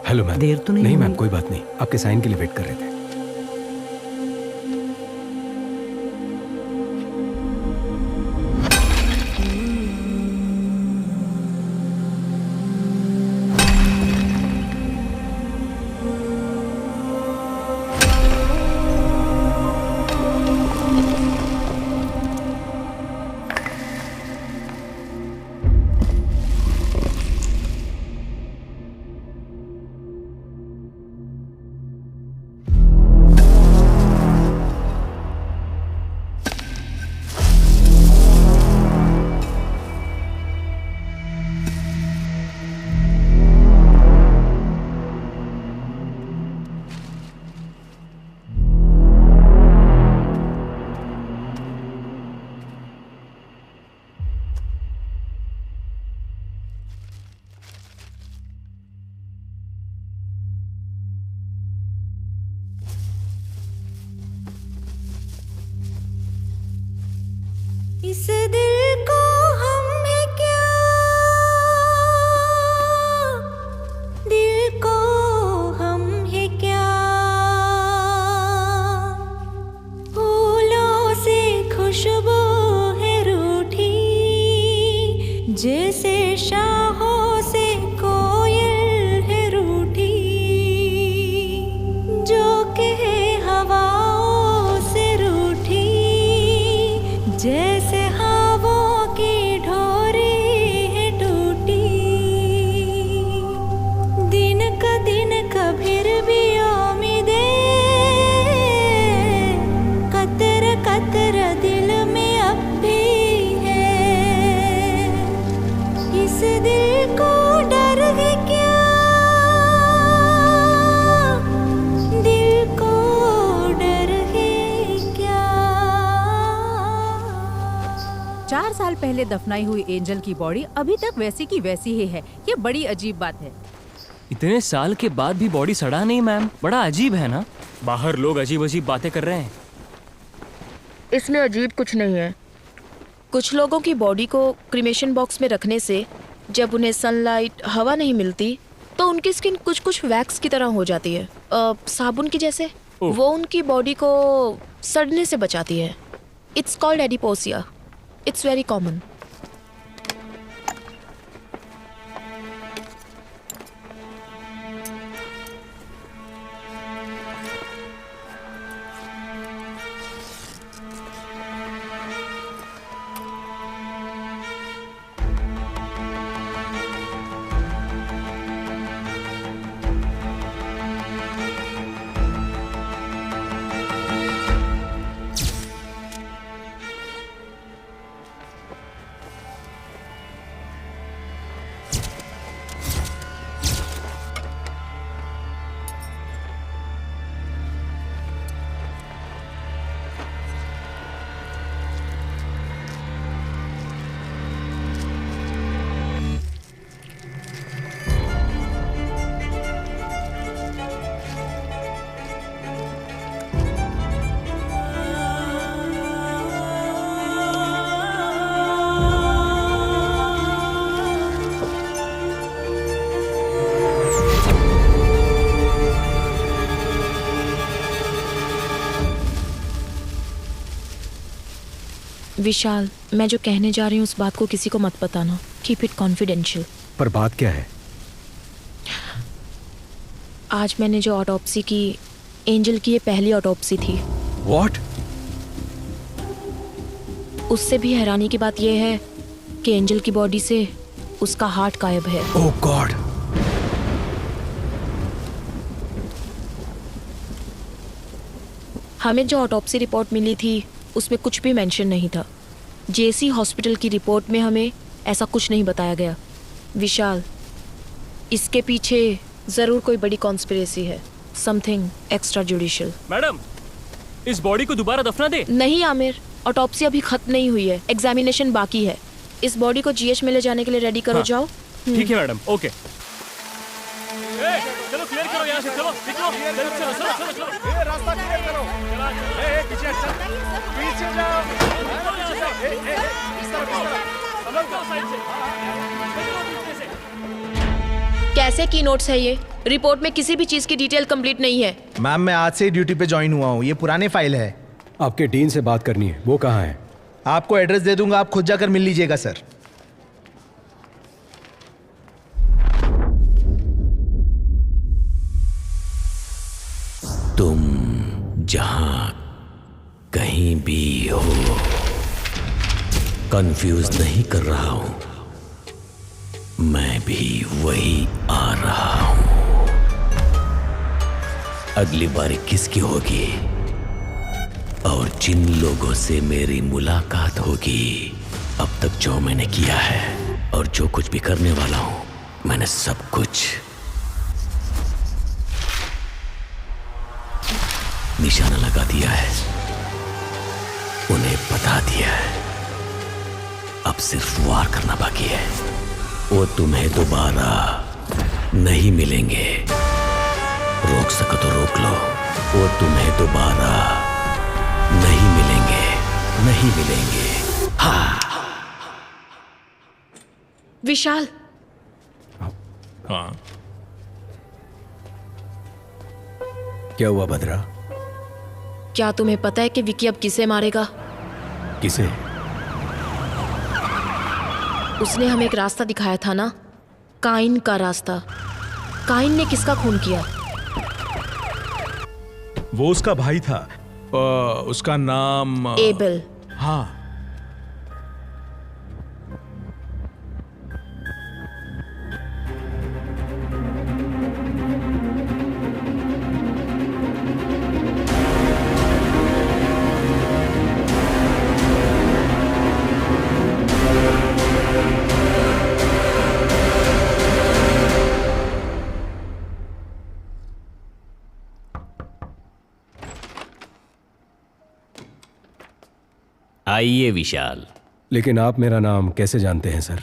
Hello ma'am. देर तो नहीं मैम, कोई बात नहीं। आपके साइन के लिए वेट कर रहे थे। इस दिल को हम है क्या, दिल को हम है क्या, फूलों से खुशबू है रूठी, जैसे शाहों से कोयल है रूठी, जो कहे हवाओं से रूठी, जैसे हवाओं की ढोरी है टूटी, दिन का फिर भी उम्मीदे, कतर कतर दिल में अब भी है, इस दिल को डर है क्या, दिल को डर है क्या। 4 साल पहले दफनाई हुई एंजल की बॉडी अभी तक वैसी की वैसी ही है। ये बड़ी अजीब बात है। इतने साल के बाद भी बॉडी सड़ा नहीं मैम, बड़ा अजीब है ना। बाहर लोग अजीब अजीब बातें कर रहे हैं। इसमें अजीब कुछ नहीं है। कुछ लोगों की बॉडी को क्रीमेशन बॉक्स में रखने से जब उन्हें सनलाइट, हवा नहीं मिलती तो उनकी स्किन कुछ कुछ वैक्स की तरह हो जाती है, साबुन की जैसे। वो उनकी बॉडी को सड़ने से बचाती है। It's called adiposia. It's very common. Vishal, मैं जो कहने जा रही हूँ उस बात को किसी को मत बताना। Keep it confidential. पर बात क्या है? आज मैंने जो ऑटोप्सी की, एंजल की ये पहली ऑटोप्सी थी। What? उससे भी हैरानी की बात यह है कि एंजल की बॉडी से उसका हार्ट गायब है। ओह गॉड। हमें जो ऑटोप्सी रिपोर्ट मिली थी उसमें कुछ भी मेंशन नहीं था। जेसी हॉस्पिटल की रिपोर्ट में हमें ऐसा कुछ नहीं बताया गया। विशाल, इसके पीछे जरूर कोई बड़ी कॉन्स्पिरेसी है। Something extra judicial. मैडम, इस बॉडी को दोबारा दफना दे। नहीं आमिर, ऑटोप्सी अभी खत्म नहीं हुई है, एग्जामिनेशन बाकी है। इस बॉडी को जीएच में ले जाने के लिए रेडी करो। हाँ। जाओ। ठीक है मैडम, ओके। चलो क्लियर करो यहाँ से, चलो निकलो, चलो चलो चलो चलो। ये रास्ता क्लियर करो। पीछे चल, पीछे जाओ। इस तरफ। कैसे की नोट्स है ये? रिपोर्ट में किसी भी चीज की डिटेल कंप्लीट नहीं है। मैम, मैं आज से ही ड्यूटी पे ज्वाइन हुआ हूँ। ये पुराने फाइल है। आपके डीन से बात करनी है, वो कहाँ है? आपको एड्रेस दे दूंगा, आप खुद जाकर मिल लीजिएगा सर। तुम जहां कहीं भी हो, कंफ्यूज नहीं कर रहा हूं। मैं भी वही आ रहा हूं। अगली बारी किसकी होगी और जिन लोगों से मेरी मुलाकात होगी, अब तक जो मैंने किया है और जो कुछ भी करने वाला हूं, मैंने सब कुछ निशाना लगा दिया है, उन्हें बता दिया है। अब सिर्फ वार करना बाकी है। वो तुम्हें दोबारा नहीं मिलेंगे। रोक सको तो रोक लो। वो तुम्हें दोबारा नहीं मिलेंगे, नहीं मिलेंगे। हाँ। विशाल। हाँ। क्या हुआ भद्रा? क्या तुम्हें पता है कि विकी अब किसे मारेगा? किसे? उसने हमें एक रास्ता दिखाया था ना, काइन का रास्ता। काइन ने किसका खून किया? वो उसका भाई था। उसका नाम एबल। हाँ। आइए विशाल। लेकिन आप मेरा नाम कैसे जानते हैं सर?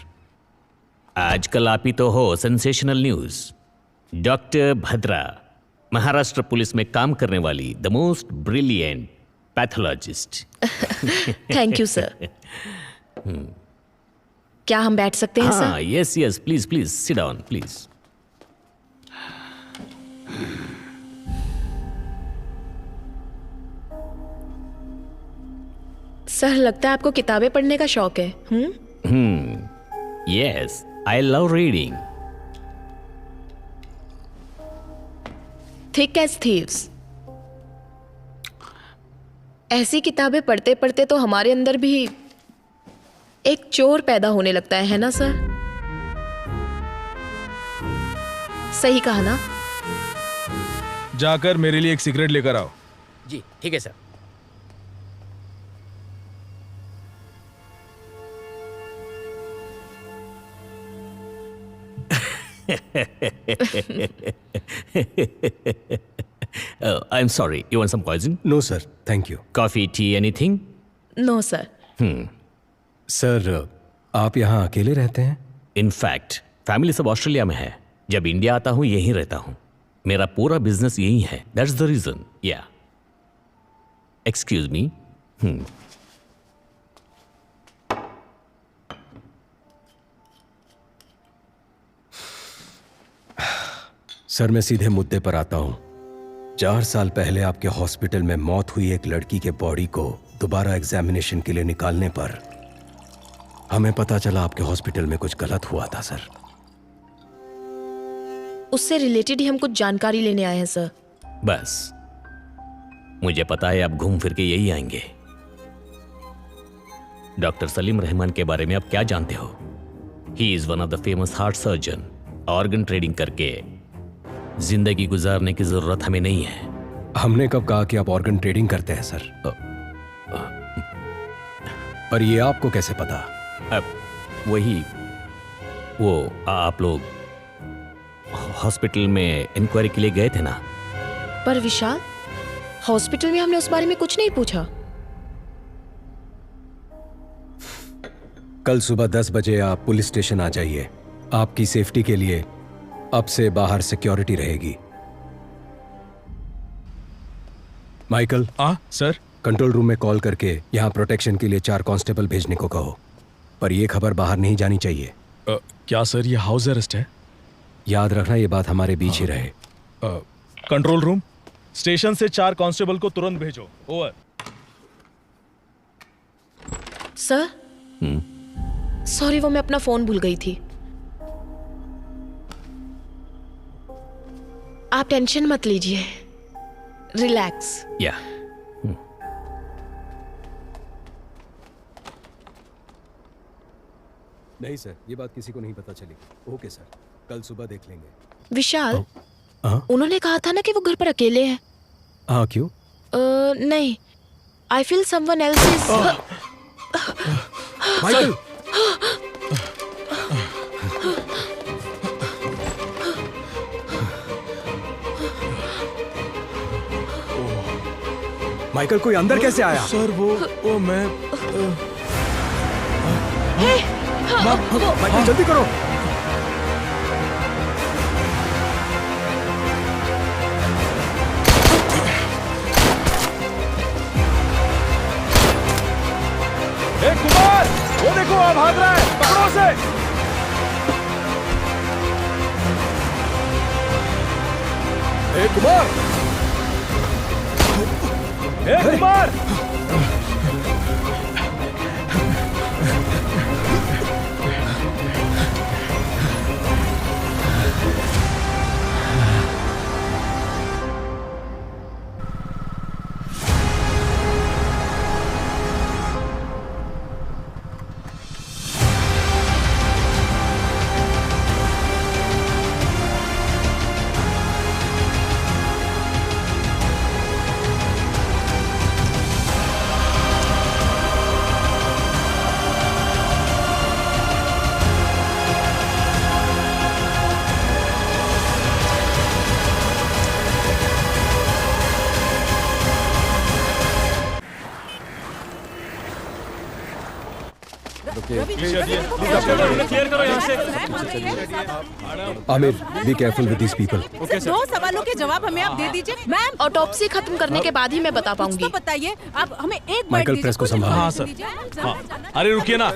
आजकल आप ही तो हो sensational news. Doctor Bhadra, Maharashtra police में काम करने वाली the most brilliant pathologist. Thank you sir. क्या हम बैठ सकते हैं हाँ, sir? Yes yes, please please sit down please. Sir लगता है आपको किताबें पढ़ने का शौक है। Yes, I love reading. Thick as thieves. ऐसी किताबें पढ़ते पढ़ते तो हमारे अंदर भी एक चोर पैदा होने लगता है ना सर? सही कहा ना? जाकर मेरे लिए एक सिगरेट लेकर आओ। जी ठीक है sir. I'm sorry. You want some poison? No, sir. Thank you. Coffee, tea, anything? No sir. Sir, आप यहाँ अकेले रहते हैं? In fact, फैमिली सब ऑस्ट्रेलिया में है। जब इंडिया आता हूँ यहीं रहता हूँ। मेरा पूरा बिजनेस यही है। That's the reason. Yeah. Excuse me. Sir, मैं सीधे मुद्दे पर आता हूँ। 4 साल पहले आपके हॉस्पिटल में मौत हुई एक लड़की के बॉडी को दोबारा एग्जामिनेशन के लिए निकालने पर हमें पता चला आपके हॉस्पिटल में कुछ गलत हुआ था सर। उससे रिलेटेड ही हम कुछ जानकारी लेने आए हैं सर। बस मुझे पता है आप घूम फिर के यही आएंगे। डॉक्टर सलीम रहमान के बारे में आप क्या जानते हो? He is one of the famous heart surgeon. Organ trading करके जिंदगी गुजारने की जरूरत हमें नहीं है। हमने कब कहा कि आप ऑर्गन ट्रेडिंग करते हैं सर? पर ये आपको कैसे पता? अब वो आप लोग हॉस्पिटल में इंक्वायरी के लिए गए थे ना? पर विशाल, हॉस्पिटल में हमने उस बारे में कुछ नहीं पूछा। कल सुबह 10 बजे आप पुलिस स्टेशन आ जाइए। आपकी सेफ्टी के लिए अब से बाहर सिक्योरिटी रहेगी। माइकल। सर। कंट्रोल रूम में कॉल करके यहाँ प्रोटेक्शन के लिए 4 कांस्टेबल भेजने को कहो। पर यह खबर बाहर नहीं जानी चाहिए। क्या सर, ये हाउस अरेस्ट है? याद रखना, ये बात हमारे बीच ही रहे। कंट्रोल रूम, स्टेशन से 4 कांस्टेबल को तुरंत भेजो। ओवर। सर, सॉरी, वो मैं अपना फोन भूल गई थी। आप टेंशन मत लीजिए, रिलैक्स। या नहीं सर, ये बात किसी को नहीं पता चली। ओके सर, कल सुबह देख लेंगे। विशाल, उन्होंने कहा था ना कि वो घर पर अकेले हैं। हाँ, क्यों? नहीं, I feel someone else is. Michael, Michael, कोई अंदर कैसे आया? सर, वो मैं माइकल, जल्दी करो। कुमार, वो देखो, आप भाग रहा है, पकड़ो उसे। कुमार, कुमार। क्लियर करो यहाँ से। Aamir, be careful with these people. दो सवालों के जवाब हमें आप दे दीजिए। मैम, ऑटोप्सी खत्म करने के बाद ही मैं बता पाऊंगी। तो बताइए, आप हमें एक माइकल, प्रेस को संभाल। हाँ सर। हाँ। अरे रुकिए ना।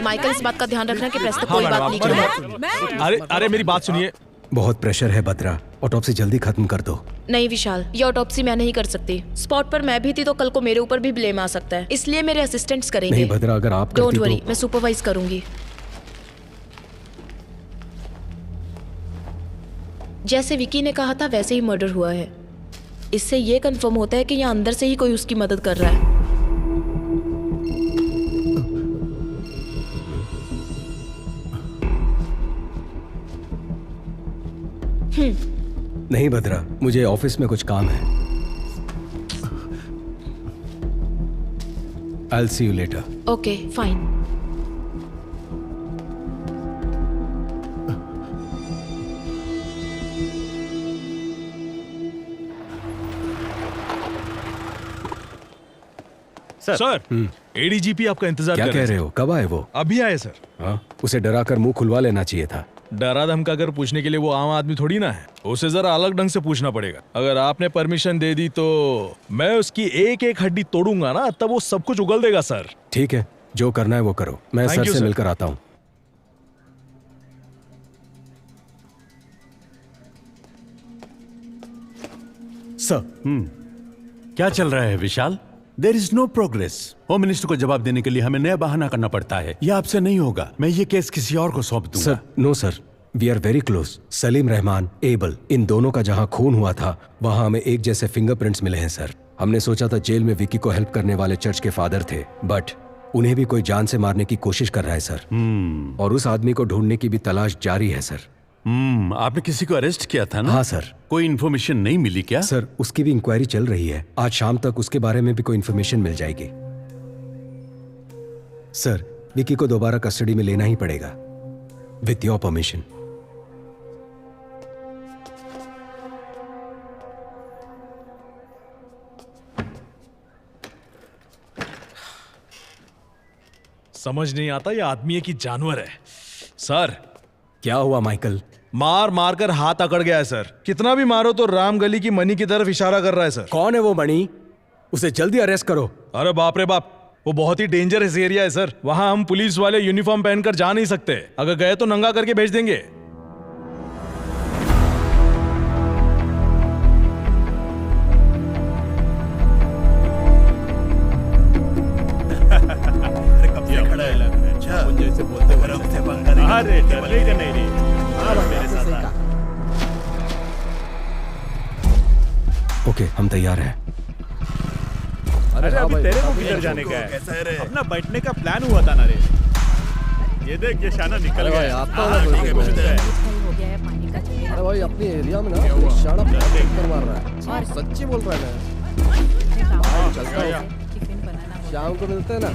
माइकल, इस बात का ध्यान रखना कि प्रेस तक कोई बात नहीं करेगा। अरे मेरी बात सुनिए। बहुत प्रेशर है बद्रा, ऑटोप्सी जल्दी खत्म कर दो। नहीं विशाल, ये ऑटोप्सी मैं नहीं कर सकती। स्पॉट पर मैं भी थी तो कल को मेरे ऊपर भी ब्लेम आ सकता है, इसलिए मेरे असिस्टेंट्स करेंगे। नहीं भद्रा, अगर आप करती डोंट वरी, तो... मैं सुपरवाइज करूंगी। जैसे विकी ने कहा था वैसे ही मर्डर हुआ है। इससे ये कंफर्म होता है कि यहाँ अंदर से ही कोई उसकी मदद कर रहा है। नहीं भद्रा, मुझे ऑफिस में कुछ काम है। I'll see you later. Okay, fine. Sir, ADGP आपका इंतजार क्या कर कह रहे हो? कब आए वो? अभी आए सर। हाँ, उसे डरा कर मुंह खुलवा लेना चाहिए था। डरा धमका कर पूछने के लिए वो आम आदमी थोड़ी ना है, उसे जरा अलग ढंग से पूछना पड़ेगा। अगर आपने परमिशन दे दी तो मैं उसकी एक एक हड्डी तोड़ूंगा ना, तब वो सब कुछ उगल देगा सर। ठीक है, जो करना है वो करो। मैं Thank सर you, से sir. मिलकर आता हूँ। सर, क्या चल रहा है Vishal? There is no progress. Home minister को जवाब देने के लिए हमें नया बहाना करना पड़ता है। यह आपसे नहीं होगा। मैं ये केस किसी और को सौंप दूंगा। Sir, no sir, we are very close. Salim Rahman, Abel, इन दोनों का जहाँ खून हुआ था वहाँ हमें एक जैसे फिंगरप्रिंट्स मिले हैं सर। हमने सोचा था जेल में विकी को हेल्प करने वाले चर्च के फादर थे, बट उन्हें भी कोई जान से मारने की कोशिश कर रहा है सर। और उस आदमी को ढूंढने की भी तलाश जारी है सर। आपने किसी को अरेस्ट किया था ना? हाँ सर। कोई इन्फॉर्मेशन नहीं मिली क्या? सर, उसकी भी इंक्वायरी चल रही है। आज शाम तक उसके बारे में भी कोई इन्फॉर्मेशन मिल जाएगी। सर, विकी को दोबारा कस्टडी में लेना ही पड़ेगा, विथ योर परमिशन। समझ नहीं आता ये आदमी है कि जानवर है। सर, क्या हुआ माइकल? मार मार कर हाथ अकड़ गया है सर। कितना भी मारो तो राम गली की मनी की तरफ इशारा कर रहा है सर। कौन है वो मणि? उसे जल्दी अरेस्ट करो। अरे बाप रे बाप, वो बहुत ही डेंजरस एरिया है सर। वहां हम पुलिस वाले यूनिफॉर्म पहनकर जा नहीं सकते। अगर गए तो नंगा करके भेज देंगे। अरे डरने नहीं रही। मेरे साथ ओके, हम तैयार हैं। अरे अभी तेरे को किधर जाने का है? अपना बैठने का प्लान हुआ था ना रे। ये देख, ये शाना निकल गया। अरे भाई, अपने एरिया में ना शाना कर मार रहा है। सच्ची बोल रहा है ना। चलता हूँ, शाम को मिलते हैं ना।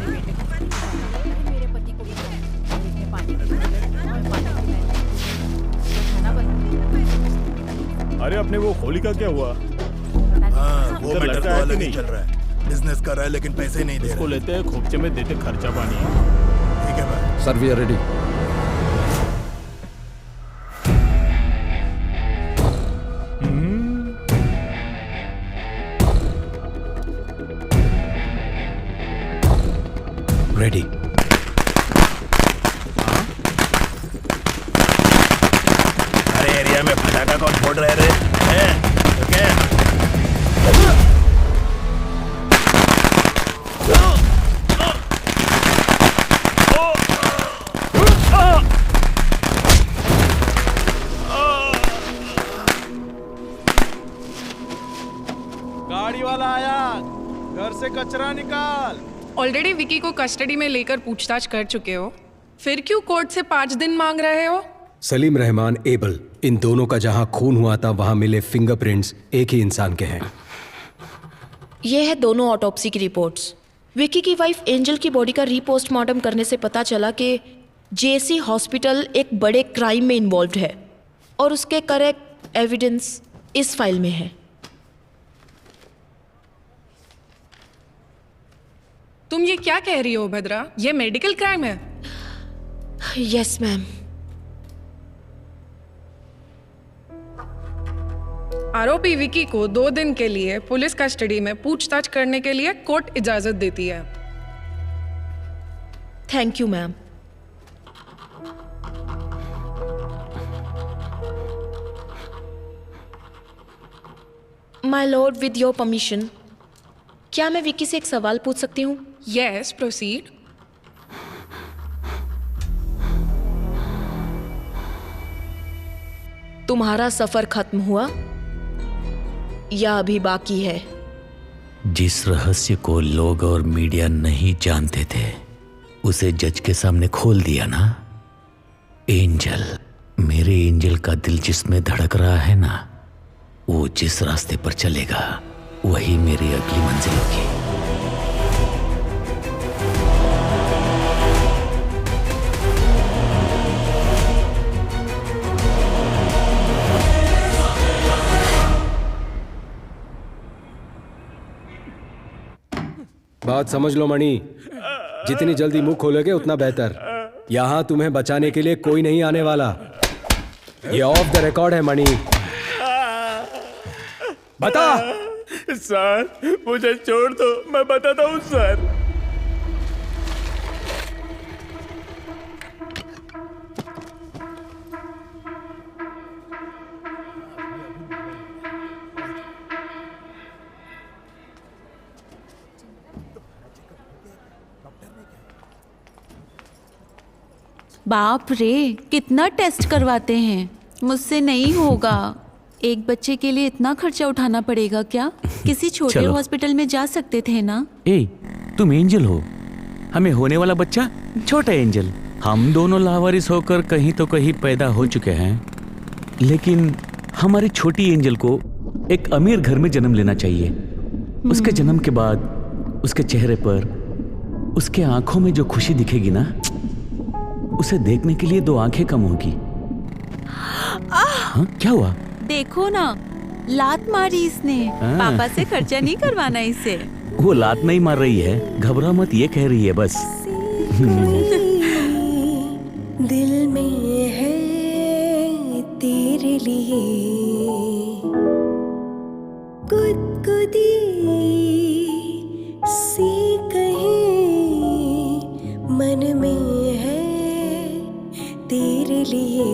अरे अपने वो होली का क्या हुआ? वो मैटर तो अलग ही चल रहा है। बिजनेस कर रहा है लेकिन पैसे नहीं दे रहा। उसको लेते हैं, खोपचे में देते खर्चा पानी। ठीक है भाई। Sir, we are ready. Ready. अरे एरिया में फटाका कौन फोड़ रहे रे? गाड़ी वाला आया, घर से कचरा निकाल। ऑलरेडी विकी को कस्टडी में लेकर पूछताछ कर चुके हो, फिर क्यों कोर्ट से 5 दिन मांग रहे हो? सलीम रहमान, एबल, इन दोनों का जहां खून हुआ था वहां मिले फिंगरप्रिंट्स एक ही इंसान के हैं। ये है दोनों ऑटोप्सी की रिपोर्ट्स। विकी की वाइफ एंजल की बॉडी का रीपोस्टमार्टम करने से पता चला कि जेसी हॉस्पिटल एक बड़े क्राइम में इन्वॉल्व है और उसके करेक्ट एविडेंस इस फाइल में है। तुम ये क्या कह रही हो भद्रा? ये मेडिकल क्राइम है। Yes ma'am. आरोपी विकी को 2 दिन के लिए पुलिस कस्टडी में पूछताछ करने के लिए कोर्ट इजाजत देती है। Thank you ma'am. My Lord, with your permission, क्या मैं विकी से एक सवाल पूछ सकती हूँ? Yes, proceed. तुम्हारा सफर खत्म हुआ या अभी बाकी है? जिस रहस्य को लोग और मीडिया नहीं जानते थे उसे जज के सामने खोल दिया ना। एंजल, मेरे एंजल का दिल जिसमें धड़क रहा है ना, वो जिस रास्ते पर चलेगा वही मेरी अगली मंजिल होगी। बात समझ लो मणि, जितनी जल्दी मुंह खोलोगे उतना बेहतर। यहाँ तुम्हें बचाने के लिए कोई नहीं आने वाला। ये ऑफ द रिकॉर्ड है मणि। बता। सर मुझे छोड़ दो, मैं बताता हूँ सर। बाप रे, कितना टेस्ट करवाते हैं। मुझसे नहीं होगा। एक बच्चे के लिए इतना खर्चा उठाना पड़ेगा क्या? किसी छोटे चलो। हॉस्पिटल में जा सकते थे ना। ए, तुम एंजल हो, हमें होने वाला बच्चा छोटा एंजल। हम दोनों लावारिस होकर कहीं तो कहीं पैदा हो चुके हैं, लेकिन हमारी छोटी एंजल को एक अमीर घर में जन्म लेना चाहिए। उसके जन्म के बाद उसके चेहरे पर, उसके आंखों में जो खुशी दिखेगी ना, उसे देखने के लिए 2 आंखें कम होगी। हाँ, क्या हुआ? देखो ना, लात मारी इसने। पापा से खर्चा नहीं करवाना इसे। वो लात नहीं मार रही है, घबरा मत, ये कह रही है बस। दिल में है तेरे लिए गुदगुदी सी कहीं मन में है तेरे लिए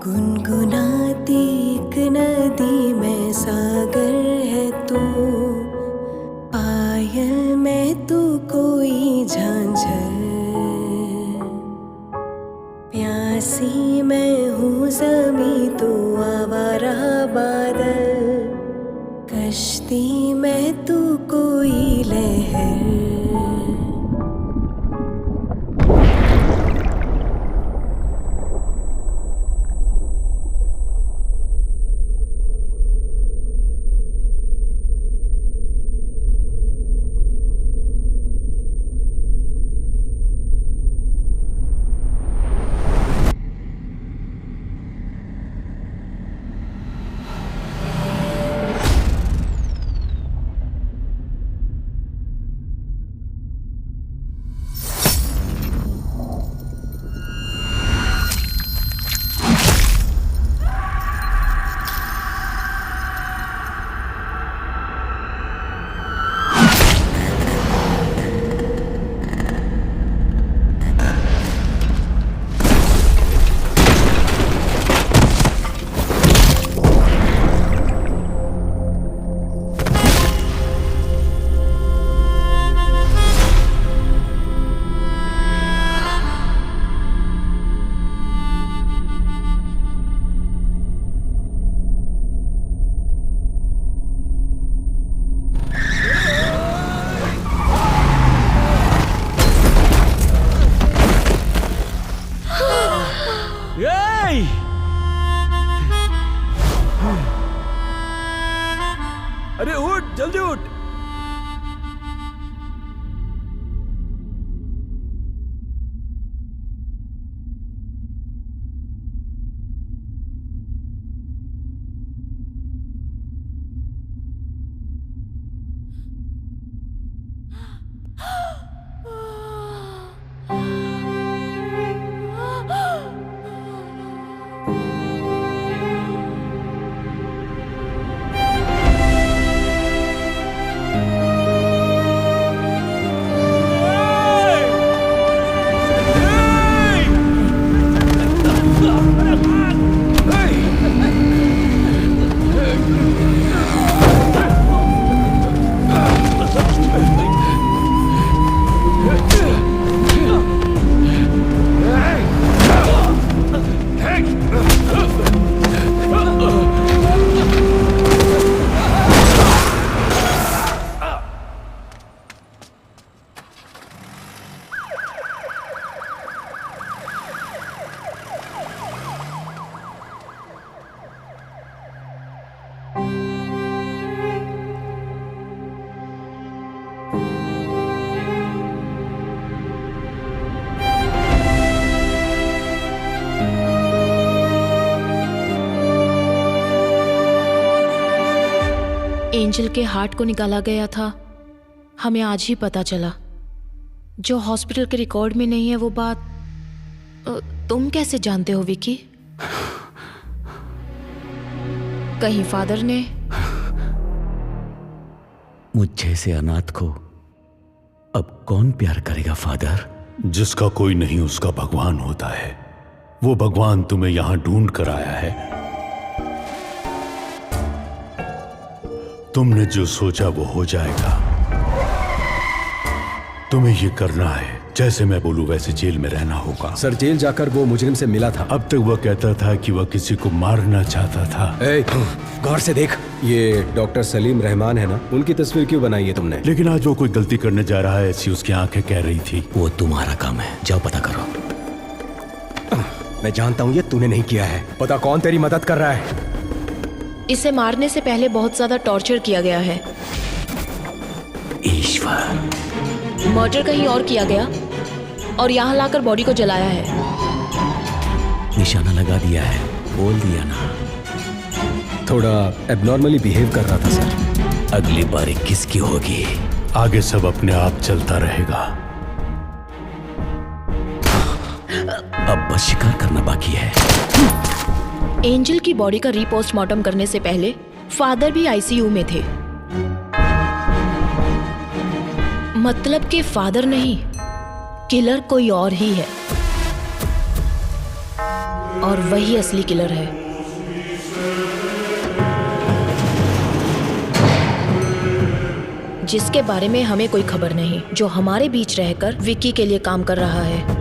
गुनगुनाती एक नदी में सागर है तू, पायल में तू कोई झांझर, प्यासी मैं हूँ ज़मीं तू आवारा बादल, कश्ती में तू कोई लहर। अरे उठ, जल्दी उठ। एंजल के हार्ट को निकाला गया था, हमें आज ही पता चला। जो हॉस्पिटल के रिकॉर्ड में नहीं है वो बात तुम कैसे जानते हो विकी? कहीं फादर ने? मुझ जैसे अनाथ को अब कौन प्यार करेगा फादर? जिसका कोई नहीं उसका भगवान होता है। वो भगवान तुम्हें यहां ढूंढ कर आया है। तुमने जो सोचा वो हो जाएगा। तुम्हें ये करना है, जैसे मैं बोलूं वैसे जेल में रहना होगा। सर, जेल जाकर वो मुजरिम से मिला था। अब तक वह कहता था कि वह किसी को मारना चाहता था। गौर से देख, ये डॉक्टर सलीम रहमान है ना, उनकी तस्वीर क्यों बनाई है तुमने? लेकिन आज वो कोई गलती करने जा रहा है, ऐसी उसकी आंखें कह रही थी। वो तुम्हारा काम है, जाओ पता करो। मैं जानता हूँ ये तूने नहीं किया है। पता कौन तेरी मदद कर रहा है? इसे मारने से पहले बहुत ज्यादा टॉर्चर किया गया है। ईश्वर, मर्डर कहीं और किया गया और यहाँ लाकर बॉडी को जलाया है। निशाना लगा दिया है, बोल दिया ना। थोड़ा एबनॉर्मली बिहेव कर रहा था सर। अगली बारी किसकी होगी? आगे सब अपने आप चलता रहेगा। अब बस शिकार करना बाकी है। एंजल की बॉडी का रीपोस्टमार्टम करने से पहले फादर भी आईसीयू में थे। मतलब कि फादर नहीं, किलर कोई और ही है, और वही असली किलर है। जिसके बारे में हमें कोई खबर नहीं, जो हमारे बीच रहकर विकी के लिए काम कर रहा है।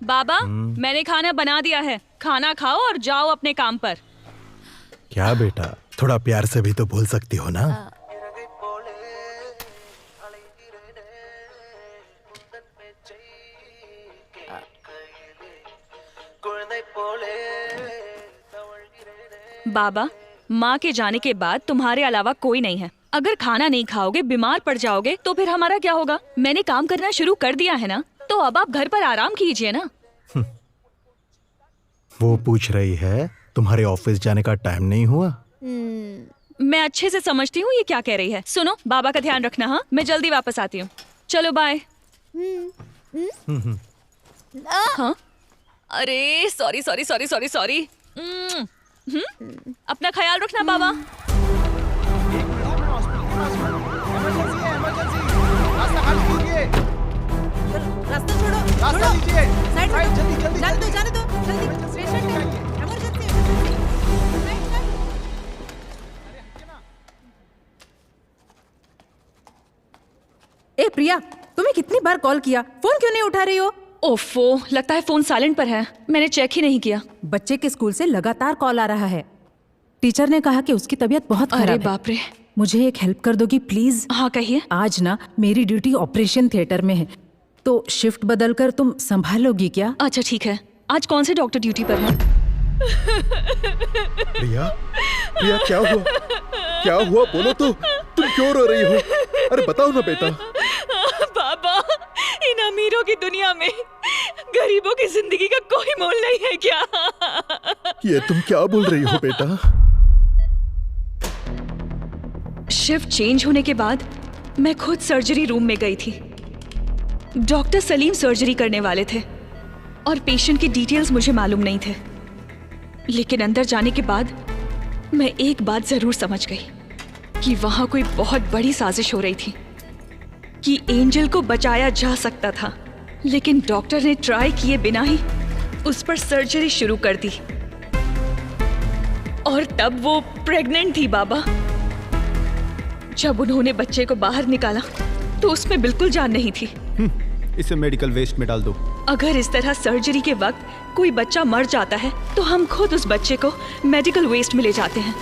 बाबा, मैंने खाना बना दिया है, खाना खाओ और जाओ अपने काम पर। क्या बेटा, थोड़ा प्यार से भी तो बोल सकती हो ना। बाबा, माँ के जाने के बाद तुम्हारे अलावा कोई नहीं है। अगर खाना नहीं खाओगे, बीमार पड़ जाओगे तो फिर हमारा क्या होगा? मैंने काम करना शुरू कर दिया है ना, तो अब आप घर पर आराम कीजिए ना। वो पूछ रही है तुम्हारे ऑफिस जाने का टाइम नहीं हुआ? मैं अच्छे से समझती हूँ ये क्या कह रही है। सुनो, बाबा का ध्यान रखना। हाँ, मैं जल्दी वापस आती हूँ। चलो बाय। हाँ, अरे sorry sorry sorry sorry sorry. अपना ख्याल रखना बाबा। रास्ता छोड़ो, रास्ता लीजिए, साइड जल्दी जल्दी, जाने दो जाने दो, जल्दी पेशेंट है, इमरजेंसी। ए प्रिया, तुम्हें कितनी बार कॉल किया, फोन क्यों नहीं उठा रही हो? ओफो, लगता है फोन साइलेंट पर है, मैंने चेक ही नहीं किया। बच्चे के स्कूल से लगातार कॉल आ रहा है। टीचर ने कहा कि उसकी तबीयत बहुत खराब है। अरे बाप रे। मुझे एक हेल्प कर दोगी प्लीज? हाँ कहिए। आज ना मेरी ड्यूटी ऑपरेशन थिएटर में है, तो शिफ्ट बदलकर तुम संभालोगी क्या? अच्छा ठीक है। आज कौन से डॉक्टर ड्यूटी पर है? प्रिया, प्रिया क्या हुआ? क्या हुआ बोलो तो, तुम क्यों रो रही हो? अरे बताओ ना बेटा। बाबा, इन अमीरों की दुनिया में गरीबों की जिंदगी का कोई मोल नहीं है क्या? ये तुम क्या बोल रही हो बेटा? शिफ्ट चेंज होने के बाद मैं खुद सर्जरी रूम में गई थी। डॉक्टर सलीम सर्जरी करने वाले थे और पेशेंट की डिटेल्स मुझे मालूम नहीं थे, लेकिन अंदर जाने के बाद मैं एक बात जरूर समझ गई कि वहां कोई बहुत बड़ी साजिश हो रही थी, कि एंजल को बचाया जा सकता था, लेकिन डॉक्टर ने ट्राई किए बिना ही उस पर सर्जरी शुरू कर दी। और तब वो प्रेग्नेंट थी बाबा। जब उन्होंने बच्चे को बाहर निकाला तो उसमें बिल्कुल जान नहीं थी। इसे मेडिकल वेस्ट में डाल दो। अगर इस तरह सर्जरी के वक्त कोई बच्चा मर जाता है तो हम खुद उस बच्चे को मेडिकल वेस्ट में ले जाते हैं।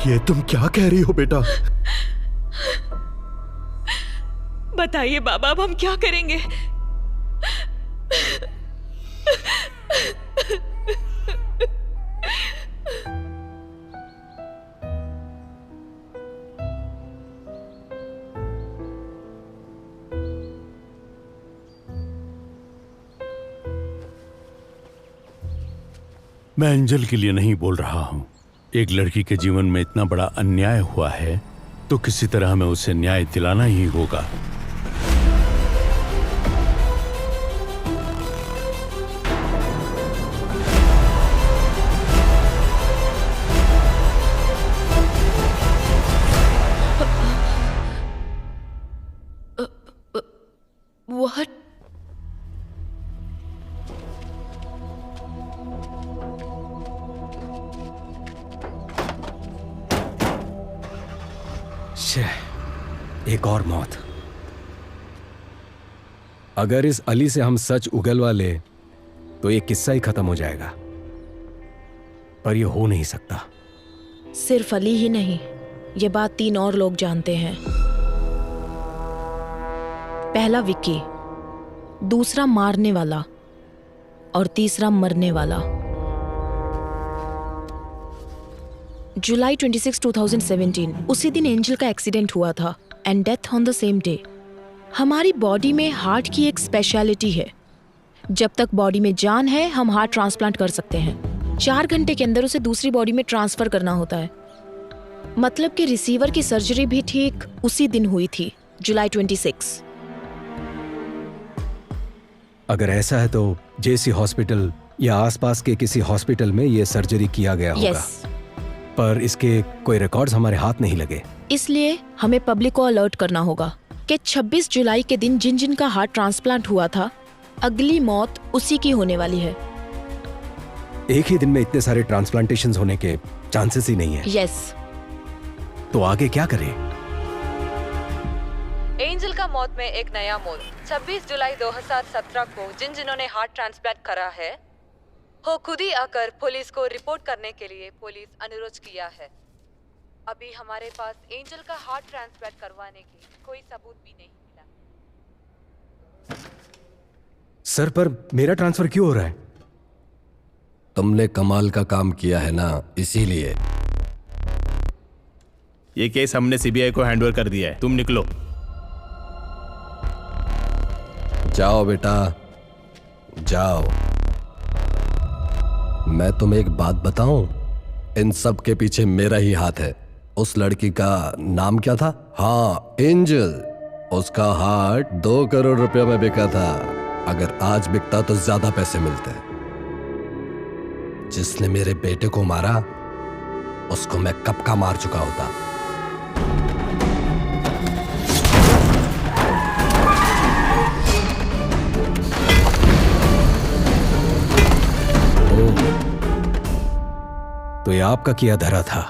ये तुम क्या कह रही हो बेटा? बताइए बाबा, अब हम क्या करेंगे? मैं एंजल के लिए नहीं बोल रहा हूं। एक लड़की के जीवन में इतना बड़ा अन्याय हुआ है तो किसी तरह हमें उसे न्याय दिलाना ही होगा। What? एक और मौत। अगर इस अली से हम सच उगलवा ले तो ये किस्सा ही खत्म हो जाएगा, पर ये हो नहीं सकता। सिर्फ अली ही नहीं, ये बात 3 और लोग जानते हैं। पहला विक्की, दूसरा मारने वाला और तीसरा मरने वाला। जुलाई 26, 2017 उसी दिन एंजल का एक्सीडेंट हुआ था and death on the same day. हमारी बॉडी में हार्ट की एक स्पेशलिटी है, जब तक बॉडी में जान है हम हार्ट ट्रांसप्लांट कर सकते हैं। 4 घंटे के अंदर उसे दूसरी बॉडी में ट्रांसफर करना होता है। मतलब कि रिसीवर की सर्जरी भी ठीक उसी दिन हुई थी, जुलाई 26। अगर ऐसा है तो जेसी हॉस्पिटल या आसपास के किसी हॉस्पिटल में ये सर्जरी किया गया होगा। Yes. पर इसके कोई रिकॉर्ड्स हमारे हाथ नहीं लगे। इसलिए हमें पब्लिक को अलर्ट करना होगा कि 26 जुलाई के दिन जिन जिन का हार्ट ट्रांसप्लांट हुआ था, अगली मौत उसी की होने वाली है। एक ही दिन में इतने सारे ट्रांसप्लांटेशंस होने के चांसेस ही नहीं है। यस। तो आगे क्या करें? एंजल का मौत में एक नया मोड़। 26 जुलाई 2017 को जिन्होंने हार्ट ट्रांसप्लांट करा है वो खुद ही आकर पुलिस को रिपोर्ट करने के लिए पुलिस अनुरोध किया है। अभी हमारे पास एंजल का हार्ट ट्रांसप्लांट करवाने की कोई सबूत भी नहीं मिला। सर, पर मेरा ट्रांसफर क्यों हो रहा है? तुमने कमाल का काम किया है ना, इसीलिए। ये केस हमने सीबीआई को हैंडओवर कर दिया है, तुम निकलो। जाओ बेटा, जाओ। मैं तुम्हें एक बात बताऊं, इन सब के पीछे मेरा ही हाथ है। उस लड़की का नाम क्या था? हाँ, एंजल। उसका हार्ट 2 करोड़ रुपए में बिका था। अगर आज बिकता तो ज्यादा पैसे मिलते। जिसने मेरे बेटे को मारा उसको मैं कब का मार चुका होता। तो ये आपका किया धरा था।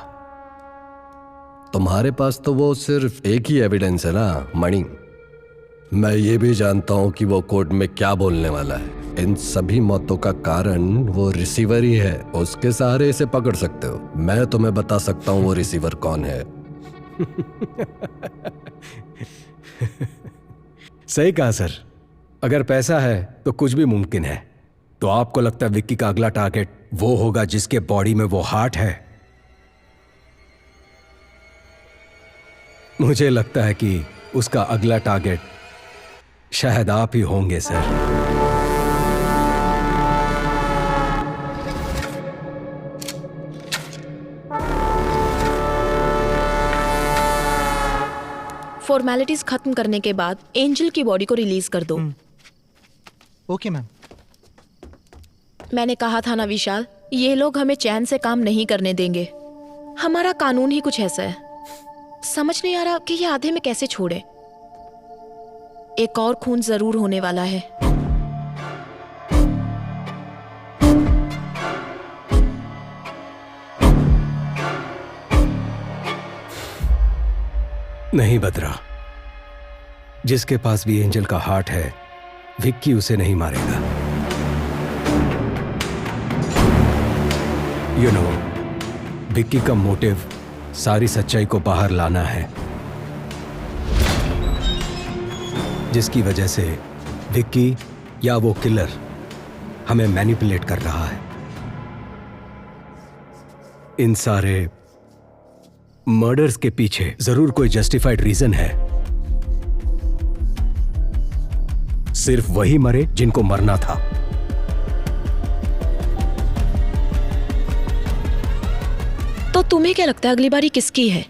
तुम्हारे पास तो वो सिर्फ एक ही एविडेंस है ना मणि। मैं ये भी जानता हूं कि वो कोर्ट में क्या बोलने वाला है। इन सभी मौतों का कारण वो रिसीवर ही है। उसके सहारे इसे पकड़ सकते हो। मैं तुम्हें बता सकता हूं वो रिसीवर कौन है। सही कहा सर। अगर पैसा है तो कुछ भी मुमकिन है। तो आपको लगता है विक्की का अगला टारगेट वो होगा जिसके बॉडी में वो हार्ट है? मुझे लगता है कि उसका अगला टारगेट शायद आप ही होंगे सर। फॉर्मेलिटीज खत्म करने के बाद एंजल की बॉडी को रिलीज कर दो। Okay ma'am. मैंने कहा था ना विशाल, ये लोग हमें चैन से काम नहीं करने देंगे। हमारा कानून ही कुछ ऐसा है। समझ नहीं आ रहा कि ये आधे में कैसे छोड़े। एक और खून जरूर होने वाला है। नहीं बदरा, जिसके पास भी एंजल का हार्ट है, विक्की उसे नहीं मारेगा। यू नो, विक्की का मोटिव सारी सच्चाई को बाहर लाना है, जिसकी वजह से विक्की या वो किलर हमें मैनिपुलेट कर रहा है। इन सारे मर्डर्स के पीछे जरूर कोई जस्टिफाइड रीजन है। सिर्फ वही मरे जिनको मरना था। तो तुम्हें क्या लगता है अगली बारी किसकी है?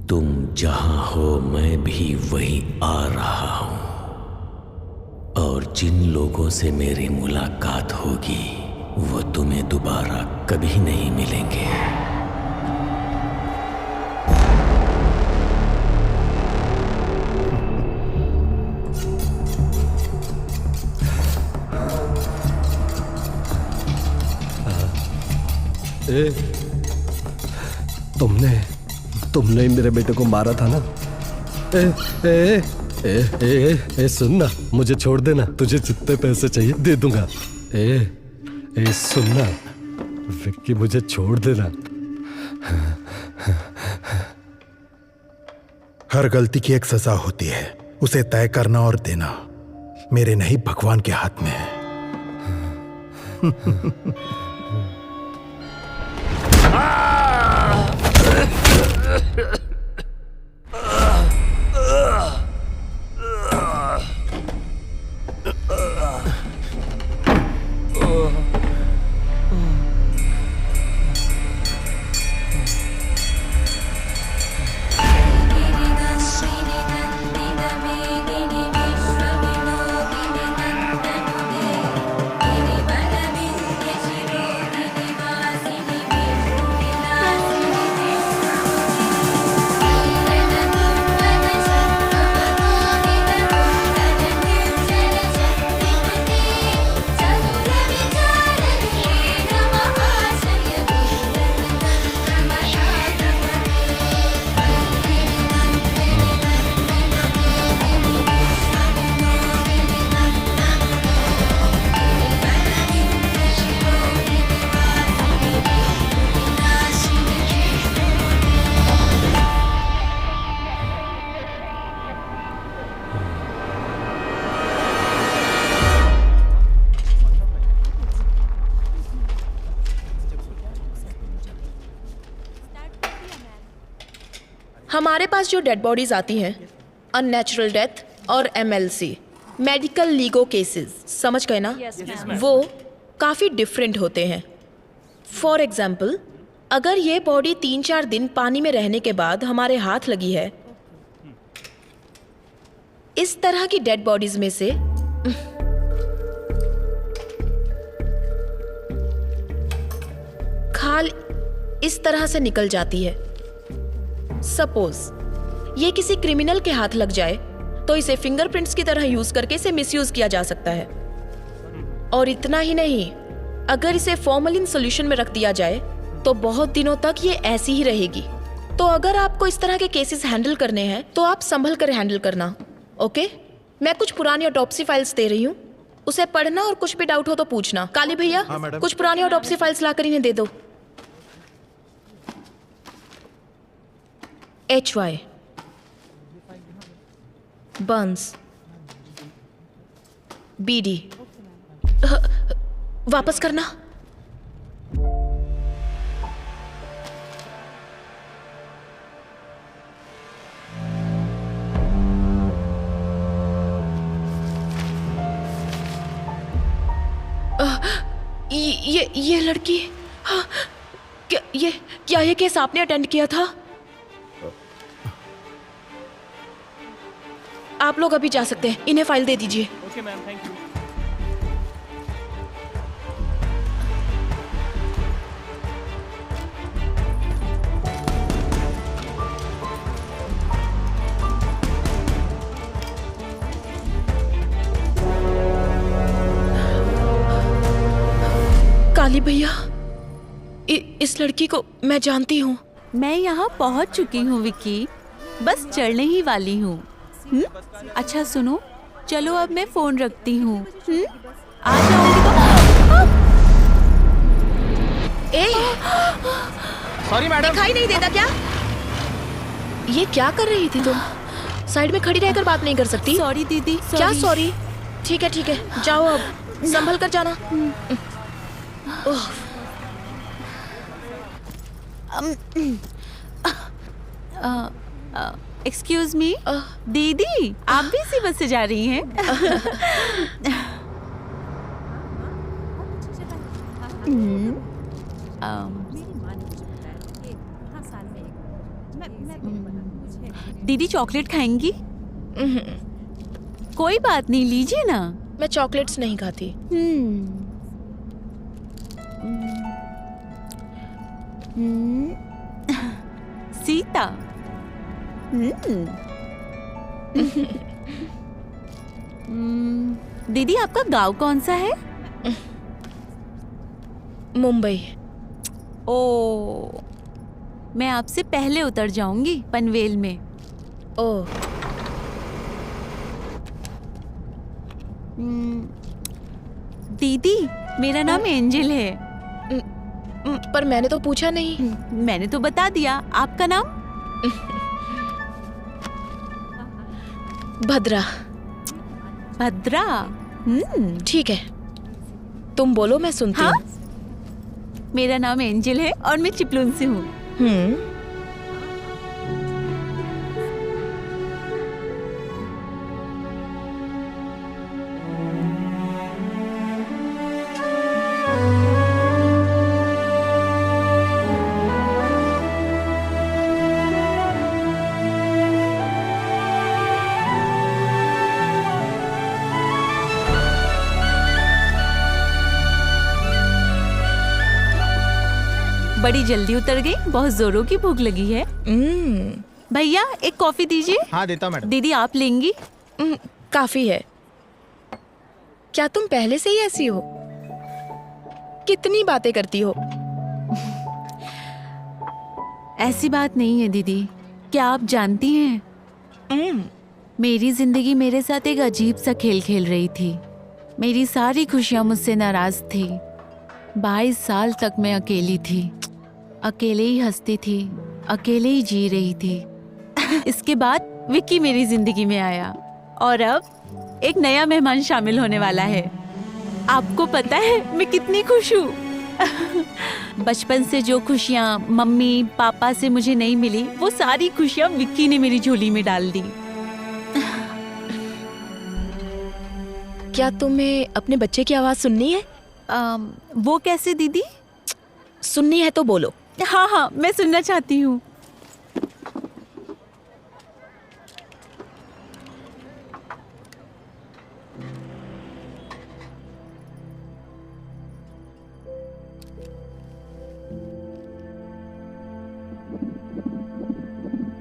तुम जहां हो मैं भी वहीं आ रहा हूं, और जिन लोगों से मेरी मुलाकात होगी वो तुम्हें दोबारा कभी नहीं मिलेंगे। तुमने ही मेरे बेटे को मारा था ना? सुन ना, मुझे छोड़ देना, तुझे जितने पैसे चाहिए दे दूंगा। सुन ना विक्की, मुझे छोड़ देना। हर गलती की एक सजा होती है, उसे तय करना और देना मेरे नहीं भगवान के हाथ में है। हमारे पास जो डेड बॉडीज आती हैं, अननेचुरल डेथ और MLC, मेडिकल लीगो केसेस, समझ गए ना? वो काफ़ी डिफरेंट होते हैं। फॉर एग्जाम्पल, अगर ये बॉडी 3-4 दिन पानी में रहने के बाद हमारे हाथ लगी है, इस तरह की डेड बॉडीज में से खाल इस तरह से निकल जाती है। सपोज ये किसी क्रिमिनल के हाथ लग जाए तो इसे फिंगरप्रिंट्स की तरह यूज करके इसे मिसयूज किया जा सकता है। और इतना ही नहीं, अगर इसे फॉर्मलिन सॉल्यूशन में रख दिया जाए तो बहुत दिनों तक ये ऐसी ही रहेगी। तो अगर आपको इस तरह के केसेस हैंडल करने हैं तो आप संभल कर हैंडल करना, ओके? मैं कुछ पुरानी ऑटोप्सी फाइल्स दे रही हूँ, उसे पढ़ना और कुछ भी डाउट हो तो पूछना। काली भैया, कुछ पुरानी ऑटोप्सी फाइल्स लाकर इन्हें दे दो। HY बंस BD वापस करना। ये लड़की, हाँ, क्या ये केस आपने अटेंड किया था? आप लोग अभी जा सकते हैं, इन्हें फाइल दे दीजिए। Okay ma'am, thank you. Kali भैया, इस लड़की को मैं जानती हूँ। मैं यहाँ पहुँच चुकी हूँ विक्की, बस चढ़ने ही वाली हूँ। अच्छा सुनो, चलो अब मैं फोन रखती हूँ। आ जाऊंगी तो। सॉरी मैडम, दिखाई नहीं देता क्या? ये क्या कर रही थी तुम? साइड में खड़ी रहकर बात नहीं कर सकती? सॉरी दीदी। क्या सॉरी? ठीक है, जाओ अब, संभल कर जाना। एक्सक्यूज मी दीदी, आप भी इसी बस से जा रही हैं? दीदी चॉकलेट खाएंगी? कोई बात नहीं, लीजिए ना। मैं चॉकलेट्स नहीं खाती। सीता। दीदी आपका गांव कौन सा है? मुंबई। ओ, मैं आपसे पहले उतर जाऊंगी पनवेल में। ओ, दीदी मेरा नाम एंजल है। पर मैंने तो पूछा नहीं। मैंने तो बता दिया। आपका नाम? भद्रा। भद्रा? ठीक है, तुम बोलो, मैं सुनती हूँ। मेरा नाम एंजल है और मैं चिपलून से हूँ। बड़ी जल्दी उतर गई, बहुत जोरों की भूख लगी है। भैया एक कॉफी दीजिए। हाँ देता हूं मैडम। दीदी आप लेंगी? काफी है। क्या तुम पहले से ही ऐसी हो? कितनी बातें करती हो? ऐसी बात नहीं है दीदी। क्या आप जानती हैं, मेरी जिंदगी मेरे साथ एक अजीब सा खेल खेल रही थी। मेरी सारी खुशियां मुझसे नाराज थी। 22 साल तक मैं अकेली थी, अकेले ही हंसती थी, अकेले ही जी रही थी। इसके बाद विक्की मेरी जिंदगी में आया और अब एक नया मेहमान शामिल होने वाला है। आपको पता है मैं कितनी खुश हूँ। बचपन से जो खुशियाँ मम्मी पापा से मुझे नहीं मिली, वो सारी खुशियाँ विक्की ने मेरी झोली में डाल दी। क्या तुम्हें अपने बच्चे की आवाज सुननी है? वो कैसे दीदी? सुननी है तो बोलो। हाँ, मैं सुनना चाहती हूँ।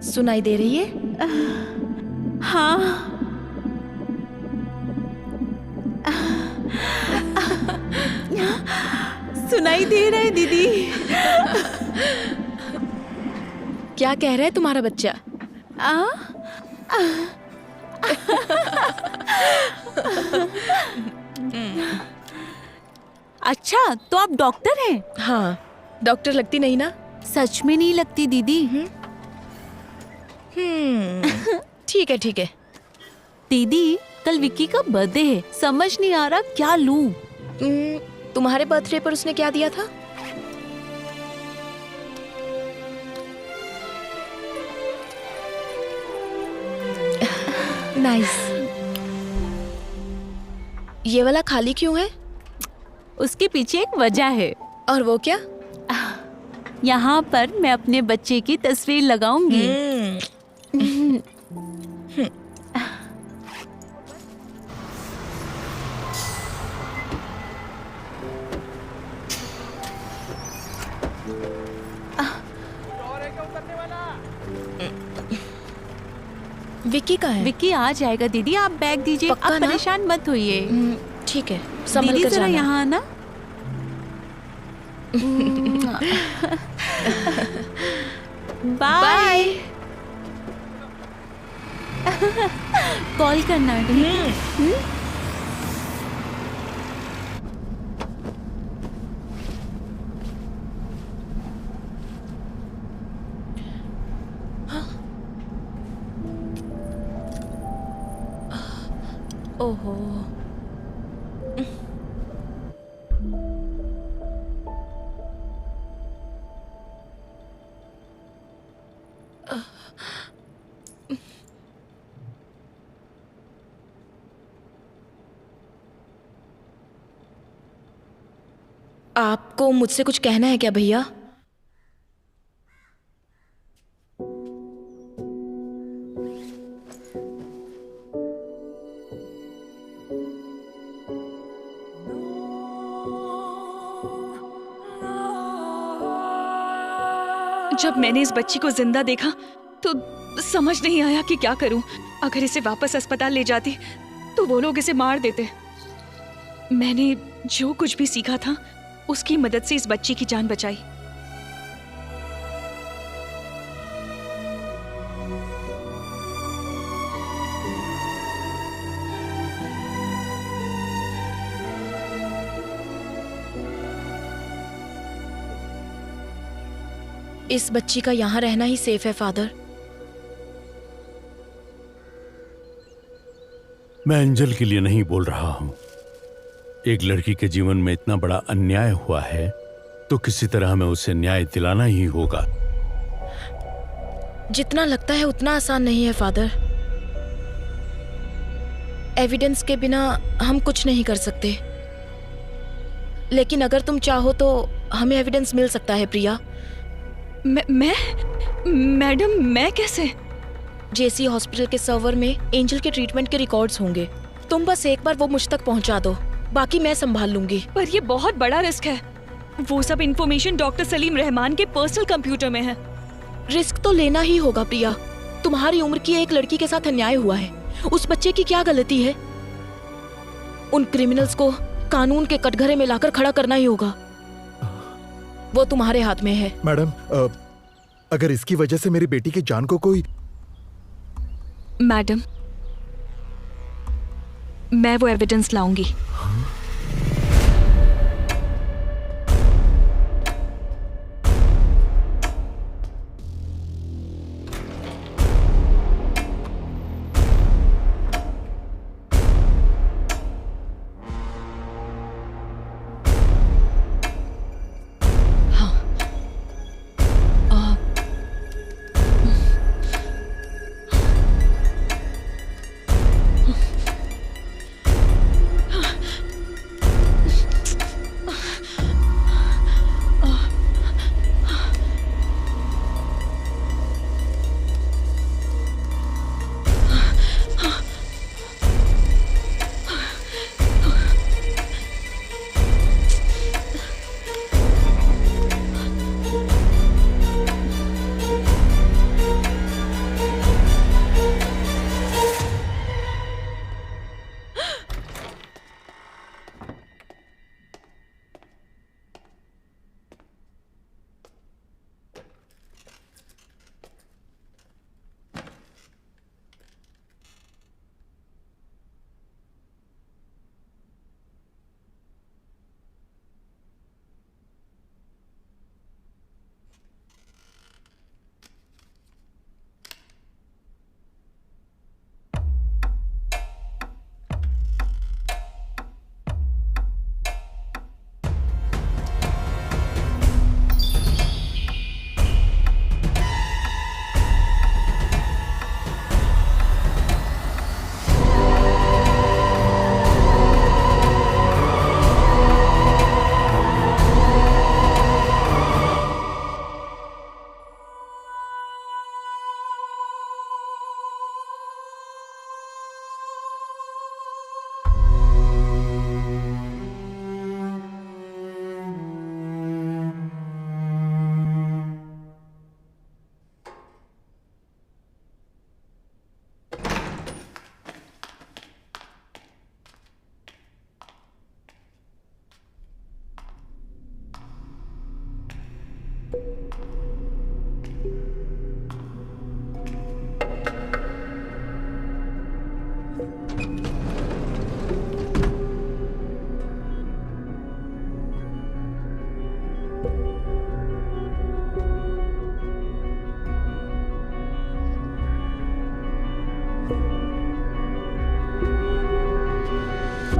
सुनाई दे रही है? हाँ। सुनाई दे रहा है दीदी। क्या कह रहा है तुम्हारा बच्चा? अच्छा, तो आप डॉक्टर हैं? हाँ, डॉक्टर लगती नहीं ना? सच में नहीं लगती दीदी। ठीक है। दीदी कल विक्की का बर्थडे है, समझ नहीं आ रहा क्या लूं। तुम्हारे बर्थडे पर उसने क्या दिया था? नाइस। ये वाला खाली क्यों है? उसके पीछे एक वजह है। और वो क्या? यहाँ पर मैं अपने बच्चे की तस्वीर लगाऊंगी। विक्की कहाँ है? विक्की आ जाएगा दीदी, आप बैग दीजिए, आप परेशान मत होइए। ठीक है, संभल दीदी कर जरा जाना। यहाँ आना। बाय। कॉल करना। ओहो, आपको मुझसे कुछ कहना है क्या भैया? जब मैंने इस बच्ची को जिंदा देखा तो समझ नहीं आया कि क्या करूं। अगर इसे वापस अस्पताल ले जाती तो वो लोग इसे मार देते। मैंने जो कुछ भी सीखा था उसकी मदद से इस बच्ची की जान बचाई। इस बच्ची का यहाँ रहना ही सेफ है फादर। मैं एंजल के लिए नहीं बोल रहा हूं। एक लड़की के जीवन में इतना बड़ा अन्याय हुआ है तो किसी तरह हमें उसे न्याय दिलाना ही होगा। जितना लगता है उतना आसान नहीं है फादर। एविडेंस के बिना हम कुछ नहीं कर सकते, लेकिन अगर तुम चाहो तो हमें एविडेंस मिल सकता है प्रिया। मैडम, मैं कैसे? जेसी हॉस्पिटल के सर्वर में एंजल के ट्रीटमेंट के रिकॉर्ड्स होंगे। तुम बस एक बार वो मुझ तक पहुंचा दो, बाकी मैं संभाल लूंगी। पर ये बहुत बड़ा रिस्क है। वो सब इंफॉर्मेशन डॉक्टर सलीम रहमान के पर्सनल कंप्यूटर में है। रिस्क तो लेना ही होगा प्रिया। तुम्हारी उम्र की एक लड़की के साथ अन्याय हुआ है। उस बच्चे की क्या गलती है? उन क्रिमिनल्स को कानून के कटघरे में लाकर खड़ा करना ही होगा। वो तुम्हारे हाथ में है। मैडम, अगर इसकी वजह से मेरी बेटी की जान को कोई... मैडम, मैं वो एविडेंस लाऊंगी।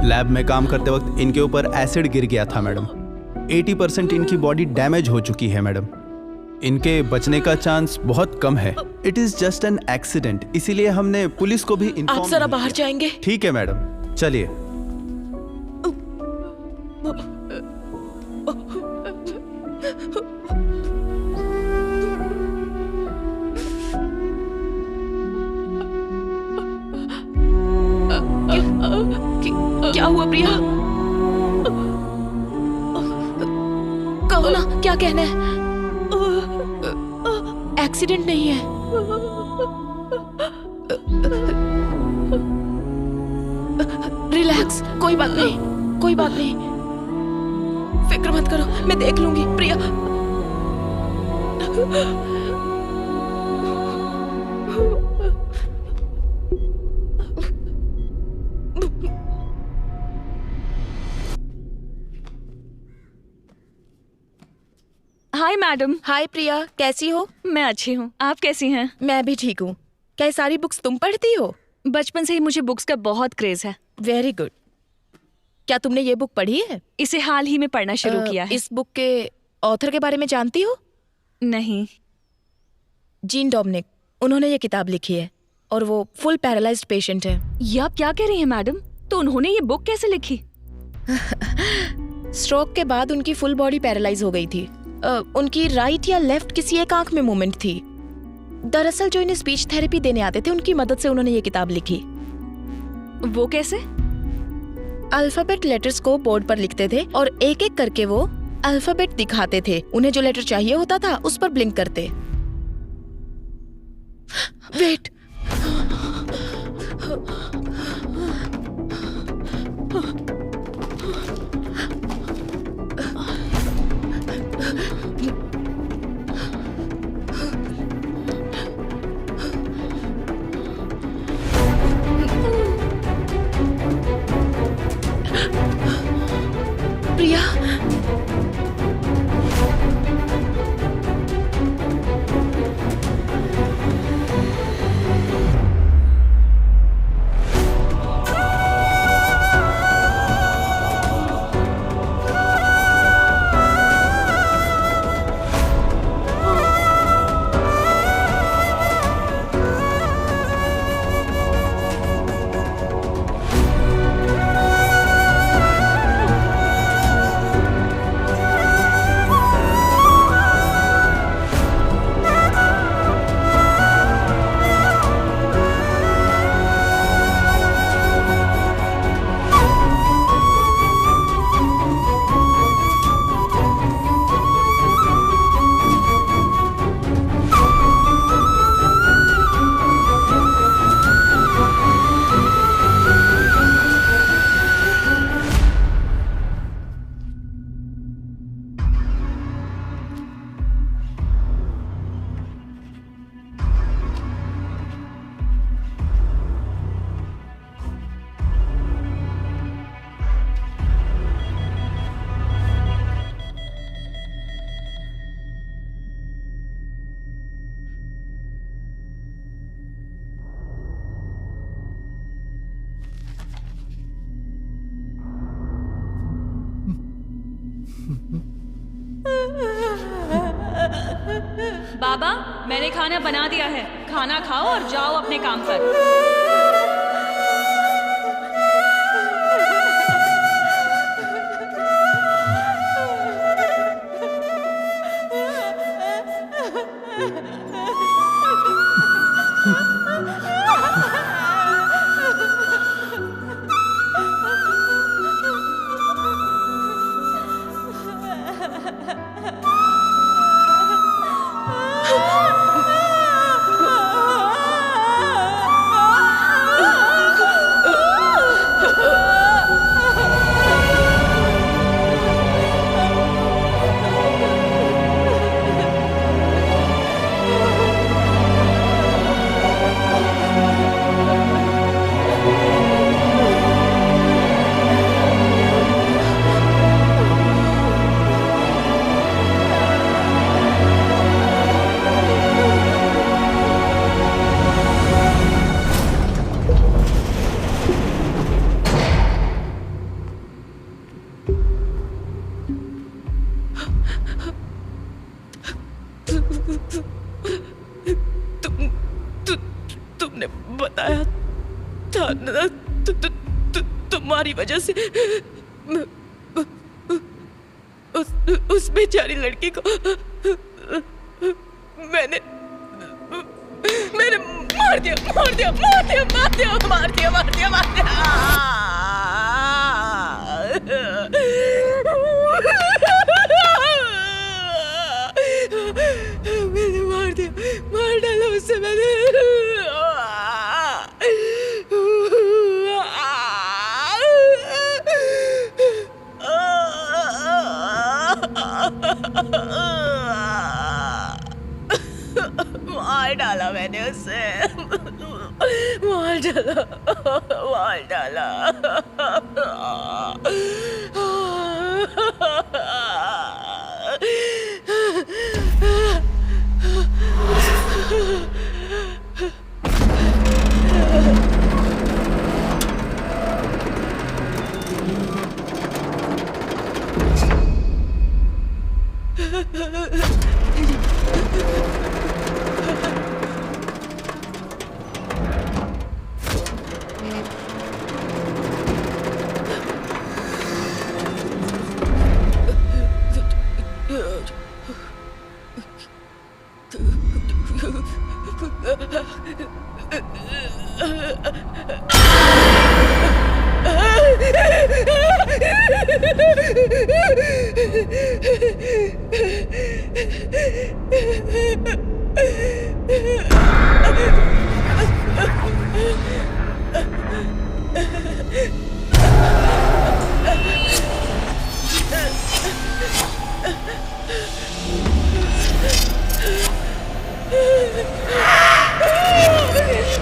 लैब में काम करते वक्त इनके ऊपर एसिड गिर गया था मैडम। 80% इनकी बॉडी डैमेज हो चुकी है मैडम। इनके बचने का चांस बहुत कम है। It is just an accident, इसीलिए हमने पुलिस को भी आप इन्फॉर्म जरा बाहर जाएंगे? ठीक है मैडम, चलिए। क्या हुआ प्रिया? कहो ना, क्या कहना है? एक्सीडेंट नहीं है। रिलैक्स, कोई बात नहीं, कोई बात नहीं, फिक्र मत करो, मैं देख लूंगी प्रिया। Hi madam. हाय प्रिया, कैसी हो? मैं अच्छी हूँ, आप कैसी हैं? मैं भी ठीक हूँ। क्या ये सारी बुक्स तुम पढ़ती हो? बचपन से ही मुझे बुक्स का बहुत क्रेज है। Very good. क्या तुमने ये बुक पढ़ी है? इसे हाल ही में पढ़ना शुरू किया है। इस बुक के ऑथर के बारे में जानती हो? नहीं। जीन डोमिनिक, उन्होंने ये किताब लिखी है और वो फुल पैरालाइज्ड पेशेंट है। ये आप क्या कह रही हैं मैडम? तो उन्होंने ये बुक कैसे लिखी? स्ट्रोक के बाद उनकी फुल बॉडी पैरालाइज हो गई थी। उनकी राइट या लेफ्ट किसी एक आंख में मूवमेंट थी। दरअसल जो इन्हें स्पीच थेरेपी देने आते थे, उनकी मदद से उन्होंने ये किताब लिखी। वो कैसे? अल्फाबेट लेटर्स को बोर्ड पर लिखते थे और एक एक करके वो अल्फाबेट दिखाते थे। उन्हें जो लेटर चाहिए होता था उस पर ब्लिंक करते। वेट, प्रिया, बाबा, मैंने खाना बना दिया है। खाना खाओ और जाओ अपने काम पर। तुमने बताया था ना, तुम्हारी वजह से उस बेचारी लड़की को मैंने मार डाला उससे मैंने। मार डाला मैंने उसे, मार डाला।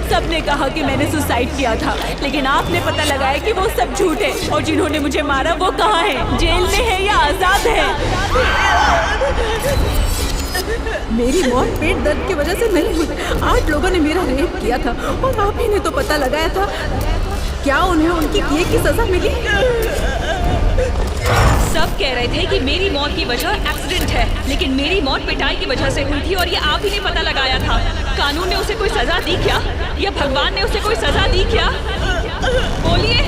सबने कहा कि मैंने सुसाइड किया था, लेकिन आपने पता लगाया कि वो सब झूठ है, और जिन्होंने मुझे मारा वो कहाँ है? जेल में है या आजाद है? मेरी मौत पेट दर्द की वजह से नहीं हुई। 8 लोगों ने मेरा रेप किया था और आप ही ने तो पता लगाया था। क्या उन्हें उनकी किए की सजा मिली? सब कह रहे थे कि मेरी मौत की वजह एक्सीडेंट है, लेकिन मेरी मौत पिटाई की वजह से हुई थी और ये आप ही ने पता लगाया था। कानून ने उसे कोई सजा दी क्या, या भगवान ने उसे कोई सजा दी क्या? बोलिए,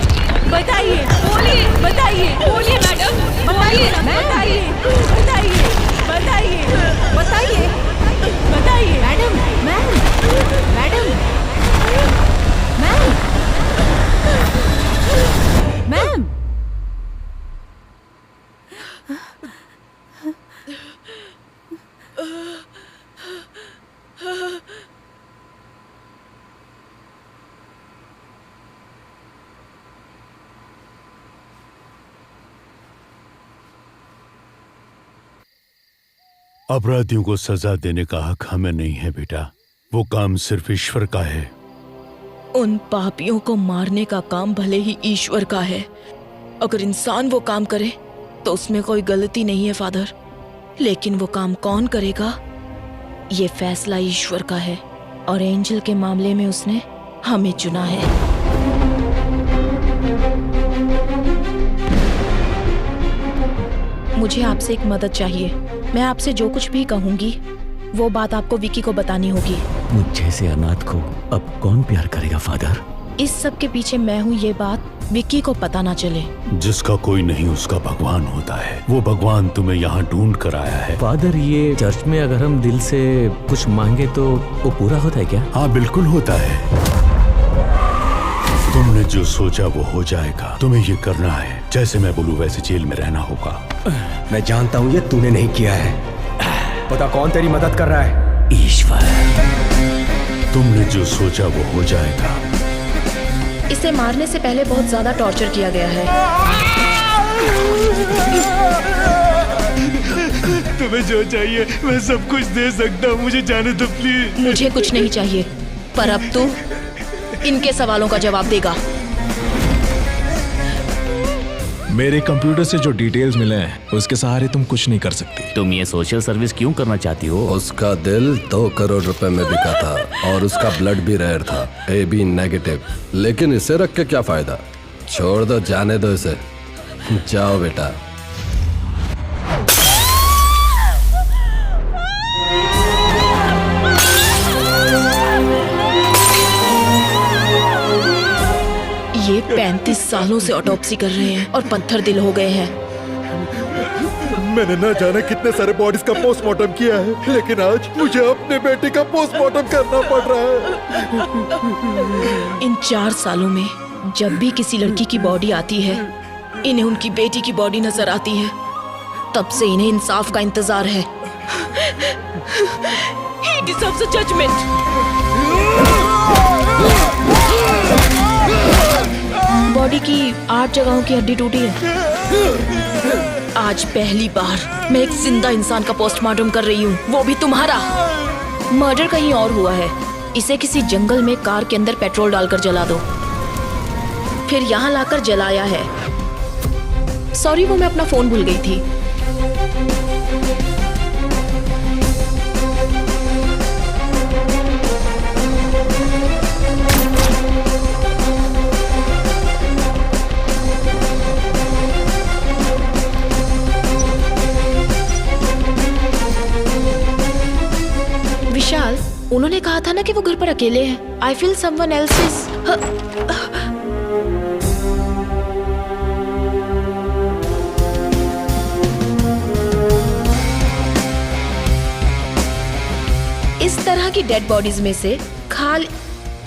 बताइए, बोलिए, बताइए, बोलिए मैडम, बताइए, बताइए, बताइए, बताइए, बताइए, बताइए, मैडम, मैडम, मैम। अपराधियों को सजा देने का हक हमें नहीं है बेटा, वो काम सिर्फ ईश्वर का है। उन पापियों को मारने का काम भले ही ईश्वर का है, अगर इंसान वो काम करे तो उसमें कोई गलती नहीं है फादर, लेकिन वो काम कौन करेगा ये फैसला ईश्वर का है, और एंजल के मामले में उसने हमें चुना है। मुझे आपसे एक मदद चाहिए। मैं आपसे जो कुछ भी कहूंगी वो बात आपको विकी को बतानी होगी। मुझ जैसे अनाथ को अब कौन प्यार करेगा फादर? इस सब के पीछे मैं हूँ, ये बात विक्की को पता ना चले। जिसका कोई नहीं उसका भगवान होता है, वो भगवान तुम्हें यहाँ ढूंढ कर आया है। फादर, ये चर्च में अगर हम दिल से कुछ मांगे तो वो पूरा होता है क्या? हाँ बिल्कुल होता है। तुमने जो सोचा वो हो जाएगा। तुम्हें ये करना है, जैसे मैं बोलूँ वैसे जेल में रहना होगा। मैं जानता हूँ ये तूने नहीं किया है। पता कौन तेरी मदद कर रहा है? ईश्वर। तुमने जो सोचा वो हो जाएगा। इसे मारने से पहले बहुत ज्यादा टॉर्चर किया गया है। तुम्हें जो चाहिए मैं सब कुछ दे सकता हूँ, मुझे जाने दो प्लीज। मुझे कुछ नहीं चाहिए, पर अब तू इनके सवालों का जवाब देगा। मेरे कंप्यूटर से जो डिटेल्स मिले हैं उसके सहारे तुम कुछ नहीं कर सकती। तुम ये सोशल सर्विस क्यों करना चाहती हो? उसका दिल 2 करोड़ रुपए में बिका था और उसका ब्लड भी रेयर था, AB नेगेटिव। लेकिन इसे रख के क्या फायदा? छोड़ दो, जाने दो इसे। जाओ बेटा। 35 सालों से ऑटोप्सी कर रहे हैं और पत्थर दिल हो गए हैं। मैंने ना जाने कितने सारे बॉडीज का पोस्टमार्टम किया है, लेकिन आज मुझे अपने बेटे का पोस्टमार्टम करना पड़ रहा है। इन 4 सालों में जब भी किसी लड़की की बॉडी आती है, इन्हें उनकी बेटी की बॉडी नजर आती है। तब से इन्हें इंसाफ का इंतजार है। He deserves a judgment. Body की 8 जगहों की हड्डी टूटी है। आज पहली बार मैं एक जिंदा इंसान का पोस्टमार्टम कर रही हूँ, वो भी तुम्हारा। मर्डर कहीं और हुआ है। इसे किसी जंगल में कार के अंदर पेट्रोल डालकर जला दो, फिर यहाँ लाकर जलाया है। सॉरी, वो मैं अपना फोन भूल गई थी। विशाल, उन्होंने कहा था ना कि वो घर पर अकेले हैं। I feel someone else is. इस तरह की डेड बॉडीज में से खाल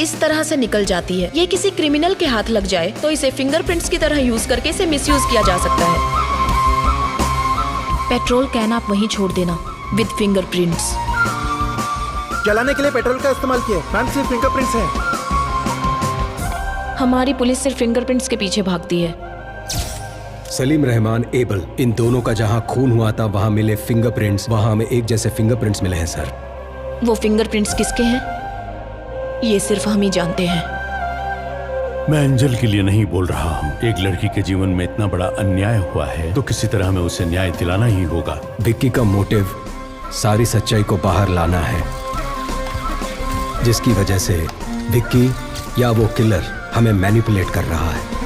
इस तरह से निकल जाती है। ये किसी क्रिमिनल के हाथ लग जाए तो इसे फिंगरप्रिंट्स की तरह यूज करके इसे मिसयूज किया जा सकता है। पेट्रोल कैन आप वहीं छोड़ देना विद फिंगरप्रिंट्स। जलाने के लिए पेट्रोल का इस्तेमाल किया, मैम सिर्फ फिंगरप्रिंट्स है। हमारी पुलिस सिर्फ फिंगरप्रिंट्स के पीछे भागती है। सलीम रहमान, एबल, इन दोनों का जहां खून हुआ था वहां मिले फिंगरप्रिंट्स, वहां हमें एक जैसे फिंगरप्रिंट्स मिले हैं सर। वो फिंगरप्रिंट्स किसके हैं ये सिर्फ हम ही जानते हैं। मैं एंजल के लिए नहीं बोल रहा हूँ। एक लड़की के जीवन में इतना बड़ा अन्याय हुआ है तो किसी तरह हमें उसे न्याय दिलाना ही होगा। विक्की का मोटिव सारी सच्चाई को बाहर लाना है, जिसकी वजह से विक्की या वो किलर हमें मैनिपुलेट कर रहा है।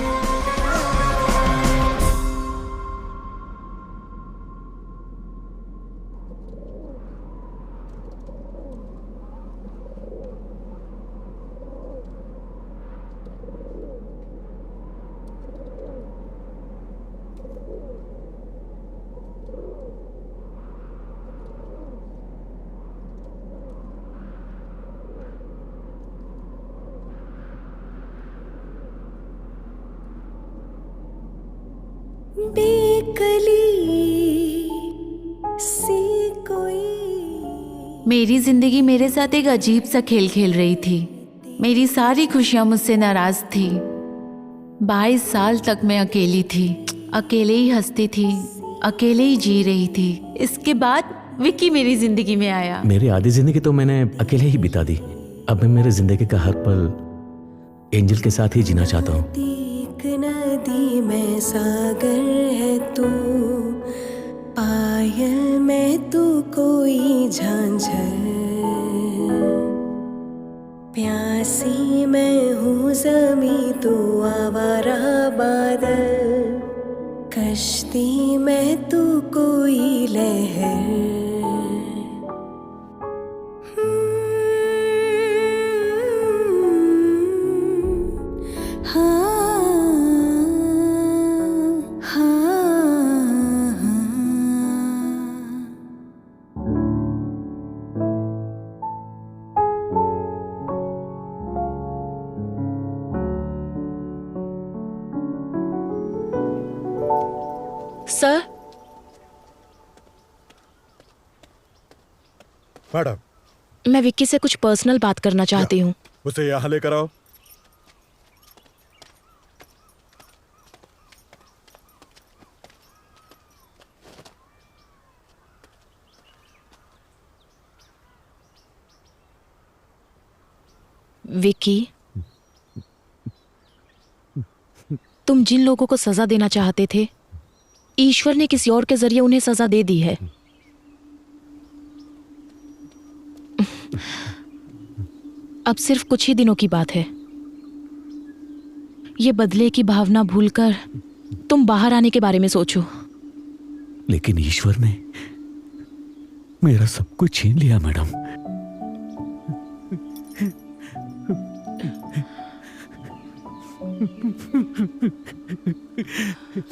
मेरी जिंदगी मेरे साथ एक अजीब सा खेल खेल रही थी। मेरी सारी खुशियां मुझसे नाराज थी। 22 साल तक मैं अकेली थी, अकेले ही हंसती थी, अकेले ही जी रही थी। इसके बाद विक्की मेरी जिंदगी में आया। मेरी आधी जिंदगी तो मैंने अकेले ही बिता दी। अब मैं मेरे जिंदगी का हर पल एंजल के साथ ही जीना चाहता हूँ। एक नदी में सागर है तू, पायल में तू कोई झांझर, प्यासी मैं हूँ ज़मीं तू आवारा बादल, कश्ती में तू कोई लहर। सर, मैडम, मैं विक्की से कुछ पर्सनल बात करना चाहती हूँ। उसे यहाँ लेकर आओ। विक्की, तुम जिन लोगों को सजा देना चाहते थे, ईश्वर ने किसी और के जरिए उन्हें सजा दे दी है। अब सिर्फ कुछ ही दिनों की बात है। ये बदले की भावना भूलकर तुम बाहर आने के बारे में सोचो। लेकिन ईश्वर ने मेरा सब कुछ छीन लिया मैडम।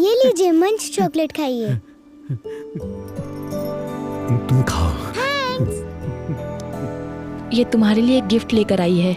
ये लीजिए, मंच चॉकलेट खाइए। तुम खाओ। थैंक्स। ये तुम्हारे लिए एक गिफ्ट लेकर आई है।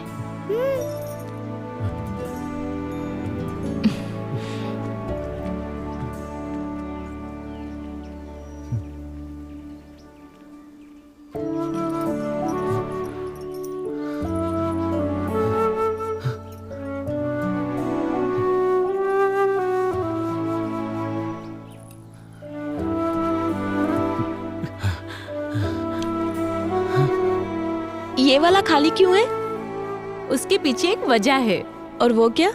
ये वाला खाली क्यों है? उसके पीछे एक वजह है। और वो क्या?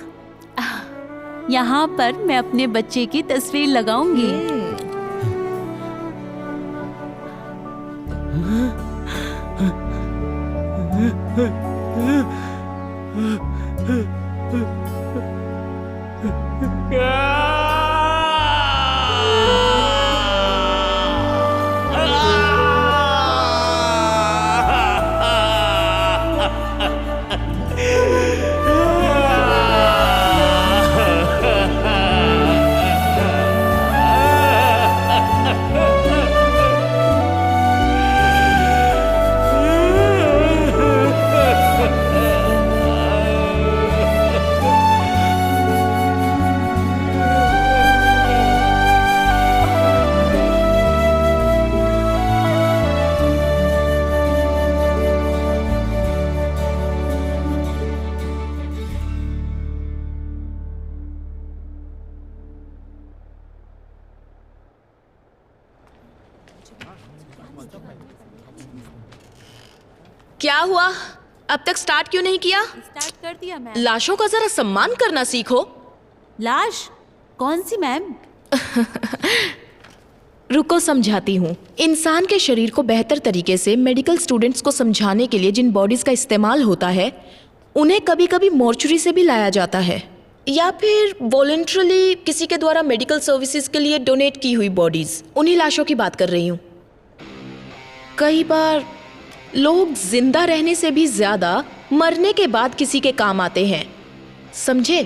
यहाँ पर मैं अपने बच्चे की तस्वीर लगाऊंगी। क्या हुआ? अब तक स्टार्ट क्यों नहीं किया? स्टार्ट कर दिया मैम। लाशों का जरा सम्मान करना सीखो। लाश? कौन सी मैम? रुको, समझाती हूँ। इंसान के शरीर को बेहतर तरीके से मेडिकल स्टूडेंट्स को समझाने के लिए जिन बॉडीज का इस्तेमाल होता है, उन्हें कभी कभी मॉर्चुरी से भी लाया जाता है, या फिर वॉलंटरली किसी के द्वारा मेडिकल सर्विसेज के लिए डोनेट की हुई बॉडीज। उन्हीं लाशों की बात कर रही हूँ। कई बार लोग जिंदा रहने से भी ज्यादा मरने के बाद किसी के काम आते हैं, समझे?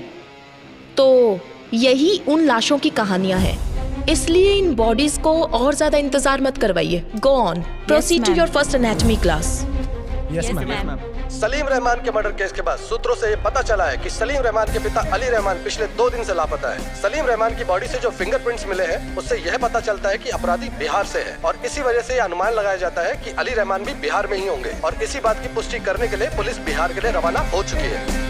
तो यही उन लाशों की कहानियां हैं। इसलिए इन बॉडीज को और ज्यादा इंतजार मत करवाइए। Go on, proceed to your first anatomy class. Yes ma'am. Salim Rahman के मर्डर केस के बाद सूत्रों से ये पता चला है कि सलीम रहमान के पिता अली रहमान पिछले 2 दिन से लापता है। सलीम रहमान की बॉडी से जो फिंगरप्रिंट्स मिले हैं, उससे यह पता चलता है कि अपराधी बिहार से है, और इसी वजह से यह अनुमान लगाया जाता है कि अली रहमान भी बिहार में ही होंगे। और इसी बात की पुष्टि करने के लिए पुलिस बिहार के लिए रवाना हो चुकी है।